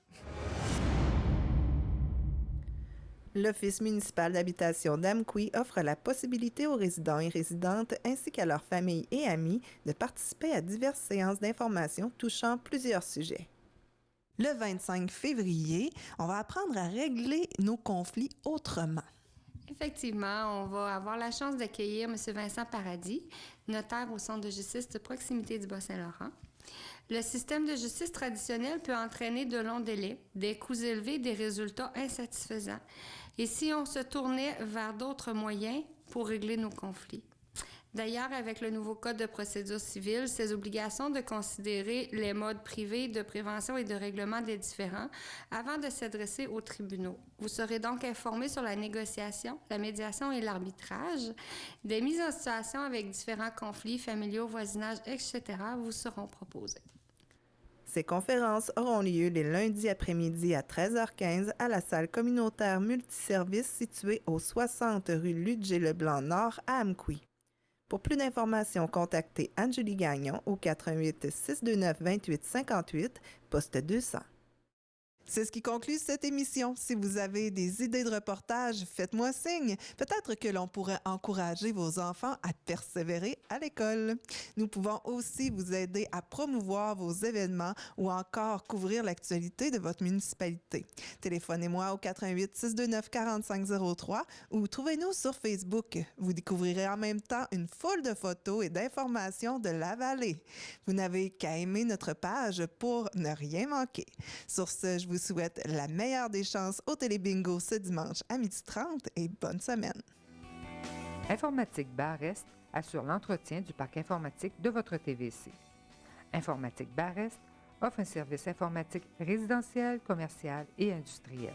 L'Office municipal d'habitation d'Amqui offre la possibilité aux résidents et résidentes ainsi qu'à leurs familles et amis de participer à diverses séances d'information touchant plusieurs sujets. Le 25 février, on va apprendre à régler nos conflits autrement. Effectivement, on va avoir la chance d'accueillir M. Vincent Paradis, notaire au Centre de justice de proximité du Bas-Saint-Laurent. Le système de justice traditionnel peut entraîner de longs délais, des coûts élevés, des résultats insatisfaisants. Et si on se tournait vers d'autres moyens pour régler nos conflits? D'ailleurs, avec le nouveau Code de procédure civile, ces obligations de considérer les modes privés de prévention et de règlement des différends avant de s'adresser aux tribunaux. Vous serez donc informé sur la négociation, la médiation et l'arbitrage. Des mises en situation avec différents conflits familiaux, voisinage, etc. vous seront proposées. Ces conférences auront lieu les lundis après-midi à 13h15 à la salle communautaire multiservice située au 60 rue Ludger-Leblanc-Nord à Amqui. Pour plus d'informations, contactez Anne-Julie Gagnon au 88 629 28 58, poste 200. C'est ce qui conclut cette émission. Si vous avez des idées de reportage, faites-moi signe. Peut-être que l'on pourrait encourager vos enfants à persévérer à l'école. Nous pouvons aussi vous aider à promouvoir vos événements ou encore couvrir l'actualité de votre municipalité. Téléphonez-moi au 88 629 4503 ou trouvez-nous sur Facebook. Vous découvrirez en même temps une foule de photos et d'informations de la vallée. Vous n'avez qu'à aimer notre page pour ne rien manquer. Sur ce, je vous souhaite la meilleure des chances au Télébingo ce dimanche à 12h30 et bonne semaine. Informatique Bar-Est assure l'entretien du parc informatique de votre TVC. Informatique Bar-Est offre un service informatique résidentiel, commercial et industriel.